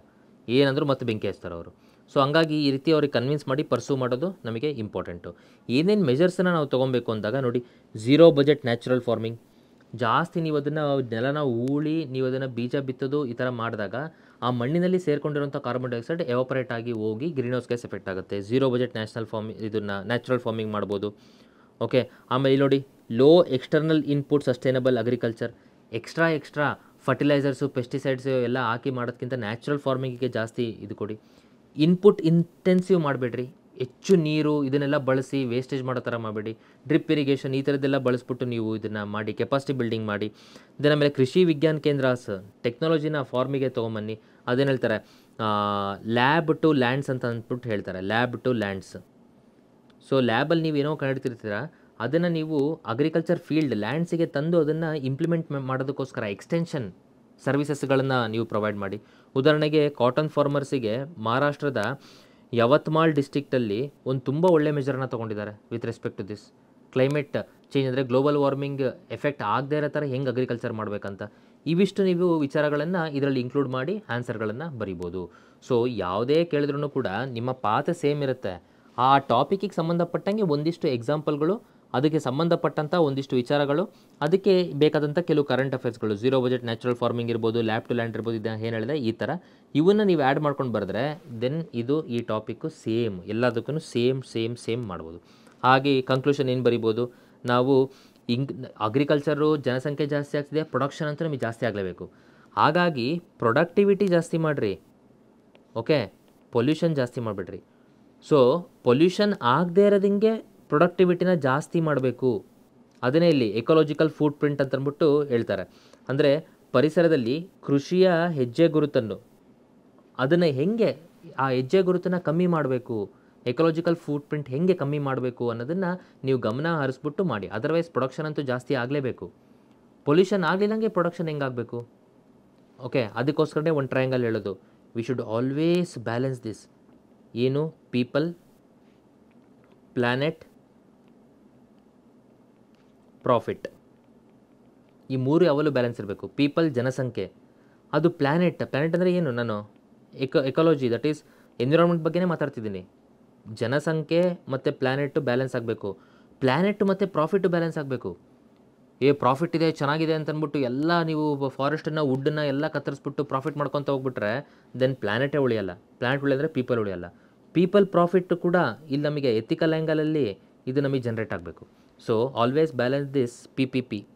ಏನಂದರೂ ಮತ್ತೆ ಬೆಂಕಿ ಹಚ್ತಾರೆ ಅವರು. ಸೊ ಹಂಗಾಗಿ ಈ ರೀತಿ ಅವ್ರಿಗೆ ಕನ್ವಿನ್ಸ್ ಮಾಡಿ ಪರ್ಸೂ ಮಾಡೋದು ನಮಗೆ ಇಂಪಾರ್ಟೆಂಟು. ಏನೇನು ಮೆಜರ್ಸನ್ನು ನಾವು ತೊಗೊಬೇಕು ಅಂದಾಗ ನೋಡಿ, ಝೀರೋ ಬಜೆಟ್ ನ್ಯಾಚುರಲ್ ಫಾರ್ಮಿಂಗ್. ಜಾಸ್ತಿ ನೀವು ಅದನ್ನು ನೆಲನ ಹೂಳಿ ನೀವು ಅದನ್ನು ಬೀಜ ಬಿತ್ತೋದು ಈ ಥರ ಮಾಡಿದಾಗ ಆ ಮಣ್ಣಿನಲ್ಲಿ ಸೇರಿಕೊಂಡಿರೋಂಥ ಕಾರ್ಬನ್ ಡೈಆಕ್ಸೈಡ್ ಎವಾಪರೇಟ್ ಆಗಿ ಹೋಗಿ ಗ್ರೀನ್ ಹೌಸ್ ಗ್ಯಾಸ್ ಎಫೆಕ್ಟ್ ಆಗುತ್ತೆ. ಝೀರೋ ಬಜೆಟ್ ನ್ಯಾಚುರಲ್ ಫಾರ್ಮಿಂಗ್ ಮಾಡ್ಬೋದು. ಓಕೆ, ಆಮೇಲೆ ಇಲ್ಲಿ ನೋಡಿ, low external input sustainable agriculture. Extra fertilisers, pesticides ಎಲ್ಲ ಹಾಕಿ ಮಾಡೋದಕ್ಕಿಂತ ನ್ಯಾಚುರಲ್ ಫಾರ್ಮಿಂಗಿಗೆ ಜಾಸ್ತಿ ಇದು ಕೊಡಿ. ಇನ್ಪುಟ್ ಇಂಟೆನ್ಸಿವ್ ಮಾಡಬೇಡ್ರಿ, ಹೆಚ್ಚು ನೀರು ಇದನ್ನೆಲ್ಲ ಬಳಸಿ ವೇಸ್ಟೇಜ್ ಮಾಡೋ ಥರ ಮಾಡಬೇಡಿ. ಡ್ರಿಪ್ ಇರಿಗೇಷನ್ ಈ ಥರದ್ದೆಲ್ಲ ಬಳಸ್ಬಿಟ್ಟು ನೀವು ಇದನ್ನು ಮಾಡಿ, ಕೆಪಾಸಿಟಿ ಬಿಲ್ಡಿಂಗ್ ಮಾಡಿ. ಇದನ್ನ ಆಮೇಲೆ ಕೃಷಿ ವಿಜ್ಞಾನ ಕೇಂದ್ರಾಸ್ ಟೆಕ್ನಾಲಜಿನ ಫಾರ್ಮಿಗೆ ತೊಗೊಂಬನ್ನಿ. ಅದೇನು ಹೇಳ್ತಾರೆ, ಲ್ಯಾಬ್ ಟು ಲ್ಯಾಂಡ್ಸ್ ಅಂತ ಅಂದ್ಬಿಟ್ಟು ಹೇಳ್ತಾರೆ, ಲ್ಯಾಬ್ ಟು ಲ್ಯಾಂಡ್ಸ್. ಸೊ ಲ್ಯಾಬಲ್ಲಿ ನೀವು ಏನೋ ಕಂಡಿಡ್ತಿರ್ತೀರ, ಅದನ್ನು ನೀವು ಅಗ್ರಿಕಲ್ಚರ್ ಫೀಲ್ಡ್ ಲ್ಯಾಂಡ್ಸಿಗೆ ತಂದು ಅದನ್ನು ಇಂಪ್ಲಿಮೆಂಟ್ ಮಾಡೋದಕ್ಕೋಸ್ಕರ ಎಕ್ಸ್ಟೆನ್ಷನ್ ಸರ್ವಿಸಸ್ಗಳನ್ನು ನೀವು ಪ್ರೊವೈಡ್ ಮಾಡಿ. ಉದಾಹರಣೆಗೆ ಕಾಟನ್ ಫಾರ್ಮರ್ಸಿಗೆ ಮಹಾರಾಷ್ಟ್ರದ ಯವತ್ಮಾಳ್ ಡಿಸ್ಟ್ರಿಕ್ಟಲ್ಲಿ ಒಂದು ತುಂಬ ಒಳ್ಳೆ ಮೆಜರನ್ನು ತೊಗೊಂಡಿದ್ದಾರೆ with respect to this climate change. ಅಂದರೆ ಗ್ಲೋಬಲ್ ವಾರ್ಮಿಂಗ್ ಎಫೆಕ್ಟ್ ಆಗದೇ ಇರೋ ಥರ ಹೆಂಗೆ ಅಗ್ರಿಕಲ್ಚರ್ ಮಾಡಬೇಕಂತ. ಇವಿಷ್ಟು ನೀವು ವಿಚಾರಗಳನ್ನು ಇದರಲ್ಲಿ ಇನ್ಕ್ಲೂಡ್ ಮಾಡಿ ಆನ್ಸರ್ಗಳನ್ನು ಬರಿಬೋದು. ಸೊ ಯಾವುದೇ ಕೇಳಿದ್ರೂ ಕೂಡ ನಿಮ್ಮ ಪಾಠ ಸೇಮ್ ಇರುತ್ತೆ. ಆ ಟಾಪಿಕ್ಕಿಗೆ ಸಂಬಂಧಪಟ್ಟಂಗೆ ಒಂದಿಷ್ಟು ಎಕ್ಸಾಂಪಲ್ಗಳು, ಅದಕ್ಕೆ ಸಂಬಂಧಪಟ್ಟಂಥ ಒಂದಿಷ್ಟು ವಿಚಾರಗಳು, ಅದಕ್ಕೆ ಬೇಕಾದಂಥ ಕೆಲವು ಕರೆಂಟ್ ಅಫೇರ್ಸ್ಗಳು, ಝೀರೋ ಬಜೆಟ್ ನ್ಯಾಚುರಲ್ ಫಾರ್ಮಿಂಗ್ ಇರ್ಬೋದು, ಲ್ಯಾಬ್ ಟು ಲ್ಯಾಂಡ್ ಇರ್ಬೋದು, ಇದನ್ನು ಏನು ಹೇಳಿದೆ ಈ ಥರ ಇವನ್ನ ನೀವು ಆ್ಯಡ್ ಮಾಡ್ಕೊಂಡು ಬರೆದ್ರೆ ದೆನ್ ಇದು ಈ ಟಾಪಿಕ್ಕು ಎಲ್ಲದಕ್ಕೂ ಸೇಮ್ ಮಾಡ್ಬೋದು. ಹಾಗೆ ಕಂಕ್ಲೂಷನ್ ಏನು ಬರಿಬೋದು ನಾವು, ಅಗ್ರಿಕಲ್ಚರು ಜನಸಂಖ್ಯೆ ಜಾಸ್ತಿ ಆಗ್ತಿದೆ, ಪ್ರೊಡಕ್ಷನ್ ಅಂತೂ ನಮಗೆ ಜಾಸ್ತಿ ಆಗಲೇಬೇಕು. ಹಾಗಾಗಿ ಪ್ರೊಡಕ್ಟಿವಿಟಿ ಜಾಸ್ತಿ ಮಾಡಿರಿ, ಓಕೆ, ಪೊಲ್ಯೂಷನ್ ಜಾಸ್ತಿ ಮಾಡಿಬಿಡ್ರಿ. ಸೊ ಪೊಲ್ಯೂಷನ್ ಆಗದೇ ಇರೋದಂಗೆ ಪ್ರೊಡಕ್ಟಿವಿಟಿನ ಜಾಸ್ತಿ ಮಾಡಬೇಕು. ಅದನ್ನೇ ಇಲ್ಲಿ ಎಕಾಲಜಿಕಲ್ ಫುಟ್ ಪ್ರಿಂಟ್ ಅಂತ ಅಂದ್ಬಿಟ್ಟು ಹೇಳ್ತಾರೆ. ಅಂದರೆ ಪರಿಸರದಲ್ಲಿ ಕೃಷಿಯ ಹೆಜ್ಜೆ ಗುರುತನ್ನು, ಅದನ್ನು ಹೆಂಗೆ ಆ ಹೆಜ್ಜೆ ಗುರುತನ್ನು ಕಮ್ಮಿ ಮಾಡಬೇಕು, ಎಕಾಲಜಿಕಲ್ ಫುಟ್ ಪ್ರಿಂಟ್ ಹೆಂಗೆ ಕಮ್ಮಿ ಮಾಡಬೇಕು ಅನ್ನೋದನ್ನು ನೀವು ಗಮನ ಹರಿಸ್ಬಿಟ್ಟು ಮಾಡಿ. ಅದರ್ವೈಸ್ ಪ್ರೊಡಕ್ಷನ್ ಅಂತೂ ಜಾಸ್ತಿ ಆಗಲೇಬೇಕು. ಪೊಲ್ಯೂಷನ್ ಆಗಲಿಲ್ಲಂಗೆ ಪ್ರೊಡಕ್ಷನ್ ಹೆಂಗಾಗಬೇಕು? ಓಕೆ, ಅದಕ್ಕೋಸ್ಕರನೇ ಒಂದು ಟ್ರಯಾಂಗಲ್ ಹೇಳೋದು, we should always balance this. ಏನು? People, planet, profit. ಈ ಮೂರು ಯಾವಾಗಲೂ ಬ್ಯಾಲೆನ್ಸ್ ಇರಬೇಕು. ಪೀಪಲ್ ಜನಸಂಖ್ಯೆ, ಅದು ಪ್ಲ್ಯಾನೆಟ್ ಅಂದರೆ ಏನು? ನಾನು ಎಕಾಲಜಿ, ದಟ್ ಈಸ್ ಎನ್ವಿರಾನ್ಮೆಂಟ್ ಬಗ್ಗೆನೇ ಮಾತಾಡ್ತಿದ್ದೀನಿ. ಜನಸಂಖ್ಯೆ ಮತ್ತು ಪ್ಲ್ಯಾನೆಟ್ಟು ಬ್ಯಾಲೆನ್ಸ್ ಆಗಬೇಕು. ಪ್ಲ್ಯಾನೆಟ್ಟು ಮತ್ತು ಪ್ರಾಫಿಟ್ಟು ಬ್ಯಾಲೆನ್ಸ್ ಆಗಬೇಕು. ಪ್ರಾಫಿಟ್ ಇದೆ, ಚೆನ್ನಾಗಿದೆ ಅಂತ ಅಂದ್ಬಿಟ್ಟು ಎಲ್ಲ ನೀವು ಫಾರೆಸ್ಟನ್ನು, ವುಡ್ಡನ್ನು ಎಲ್ಲ ಕತ್ತರಿಸ್ಬಿಟ್ಟು ಪ್ರಾಫಿಟ್ ಮಾಡ್ಕೊತ ಹೋಗ್ಬಿಟ್ರೆ ದೆನ್ ಪ್ಲ್ಯಾನೆಟೇ ಉಳಿಯಲ್ಲ. ಪ್ಲ್ಯಾನೆಟ್ ಉಳಿಯೋದ್ರೆ ಪೀಪಲ್ ಉಳಿಯಲ್ಲ. ಪೀಪಲ್ ಪ್ರಾಫಿಟ್ ಕೂಡ ಇಲ್ಲಿ ನಮಗೆ ಎಥಿಕಲ್ ಆ್ಯಂಗಲಲ್ಲಿ ಇದು ನಮಗೆ ಜನ್ರೇಟ್ ಆಗಬೇಕು. So always balance this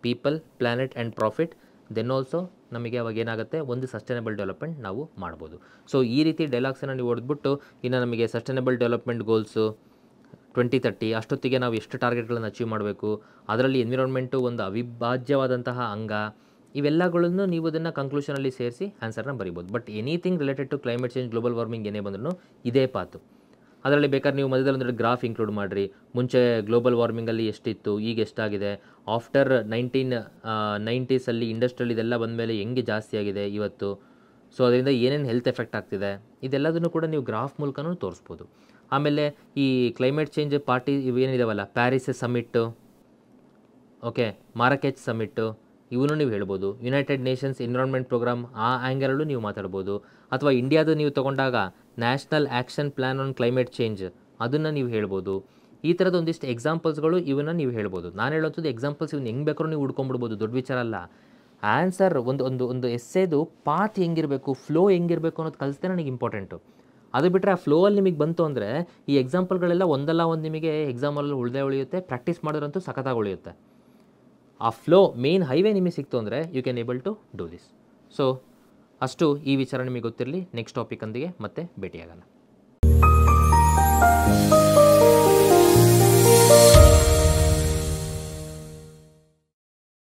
people, planet and profit. Then also ನಮಗೆ ಅವಾಗ ಏನಾಗುತ್ತೆ, ಒಂದು ಸಸ್ಟೈನಬಲ್ ಡೆವಲಪ್ಮೆಂಟ್ ನಾವು ಮಾಡ್ಬೋದು. ಸೊ ಈ ರೀತಿ ಡೈಲಾಗ್ಸನ್ನು ನೀವು ಹೊಡೆದ್ಬಿಟ್ಟು ಇನ್ನು ನಮಗೆ ಸಸ್ಟೈನಬಲ್ ಡೆವಲಪ್ಮೆಂಟ್ ಗೋಲ್ಸು 2030 ಅಷ್ಟೊತ್ತಿಗೆ ನಾವು ಎಷ್ಟು ಟಾರ್ಗೆಟ್ಗಳನ್ನು ಅಚೀವ್ ಮಾಡಬೇಕು, ಅದರಲ್ಲಿ ಎನ್ವಿರಾನ್ಮೆಂಟು ಒಂದು ಅವಿಭಾಜ್ಯವಾದಂತಹ ಅಂಗ, ಇವೆಲ್ಲಗಳನ್ನು ನೀವು ಅದನ್ನು ಕಂಕ್ಲೂಷನಲ್ಲಿ ಸೇರಿಸಿ ಆನ್ಸರ್ನ ಬರಿಬೋದು. But anything related to climate change, global warming ಏನೇ ಬಂದ್ರೂ ಇದೇ ಪಾತು. ಅದರಲ್ಲಿ ಬೇಕಾದ್ರೆ ನೀವು ಮಧ್ಯದಲ್ಲಿ ಒಂದೆರಡು ಗ್ರಾಫ್ ಇನ್ಕ್ಲೂಡ್ ಮಾಡಿರಿ. ಮುಂಚೆ ಗ್ಲೋಬಲ್ ವಾರ್ಮಿಂಗಲ್ಲಿ ಎಷ್ಟಿತ್ತು, ಈಗ ಎಷ್ಟಾಗಿದೆ, ಆಫ್ಟರ್ 1990s ಇಂಡಸ್ಟ್ರಿಯಲ್ ಇದೆಲ್ಲ ಬಂದಮೇಲೆ ಹೆಂಗೆ ಜಾಸ್ತಿ ಆಗಿದೆ ಇವತ್ತು, ಸೊ ಅದರಿಂದ ಏನೇನು ಹೆಲ್ತ್ ಎಫೆಕ್ಟ್ ಆಗ್ತಿದೆ, ಇದೆಲ್ಲದನ್ನು ಕೂಡ ನೀವು ಗ್ರಾಫ್ ಮೂಲಕನೂ ತೋರಿಸ್ಬೋದು. ಆಮೇಲೆ ಈ ಕ್ಲೈಮೇಟ್ ಚೇಂಜ್ ಪಾರ್ಟಿ ಇವೇನಿದಾವಲ್ಲ, Paris summit, okay, Marrakech summit, ಇವನು ನೀವು ಹೇಳ್ಬೋದು. ಯುನೈಟೆಡ್ ನೇಷನ್ಸ್ ಎನ್ವಿರಾನ್ಮೆಂಟ್ ಪ್ರೋಗ್ರಾಮ್, ಆ ಆ್ಯಂಗಲಲ್ಲೂ ನೀವು ಮಾತಾಡ್ಬೋದು. ಅಥವಾ ಇಂಡಿಯಾದು ನೀವು ತೊಗೊಂಡಾಗ national action plan on climate change, ಅದನ್ನು ನೀವು ಹೇಳ್ಬೋದು. ಈ ಥರದ ಒಂದಿಷ್ಟು ಎಕ್ಸಾಂಪಲ್ಸ್ಗಳು ಇವನ್ನ ನೀವು ಹೇಳ್ಬೋದು. ನಾನು ಹೇಳೋಂಥದ್ದು ಎಕ್ಸಾಂಪಲ್ಸ್ ಇವನ್ನ ಹೆಂಗೆ ಬೇಕಾದ್ರೂ ನೀವು ಹುಡ್ಕೊಂಬಿಡ್ಬೋದು, ದೊಡ್ಡ ವಿಚಾರ ಅಲ್ಲ. ಆನ್ಸರ್ ಒಂದು ಎಸ್ಸೇದು ಪಾತ್ ಹೆಂಗಿರಬೇಕು, ಫ್ಲೋ ಹೆಂಗಿರಬೇಕು ಅನ್ನೋದು ಕಲಿಸ್ತೇ ನನಗೆ ಇಂಪಾರ್ಟೆಂಟು. ಅದು ಬಿಟ್ಟರೆ ಆ ಫ್ಲೋವಲ್ಲಿ ನಿಮಗೆ ಬಂತು ಅಂದರೆ ಈ ಎಕ್ಸಾಂಪಲ್ಗಳೆಲ್ಲ ಒಂದಲ್ಲ ಒಂದು ನಿಮಗೆ ಎಕ್ಸಾಮಲ್ಲಿ ಉಳಿಯುತ್ತೆ, ಪ್ರಾಕ್ಟೀಸ್ ಮಾಡೋರಂತೂ ಸಖತ್ತಾಗಿ ಉಳಿಯುತ್ತೆ. ಆ ಫ್ಲೋ ಮೇನ್ ಹೈವೇ ನಿಮಗೆ ಸಿಕ್ತು ಅಂದರೆ you can able to do this. So ಅಷ್ಟು ಈ ವಿಚಾರ ನಿಮಗೆ ಗೊತ್ತಿರಲಿ. ನೆಕ್ಸ್ಟ್ ಟಾಪಿಕ್ ಒಂದಿಗೆ ಮತ್ತೆ ಭೇಟಿಯಾಗೋಣ.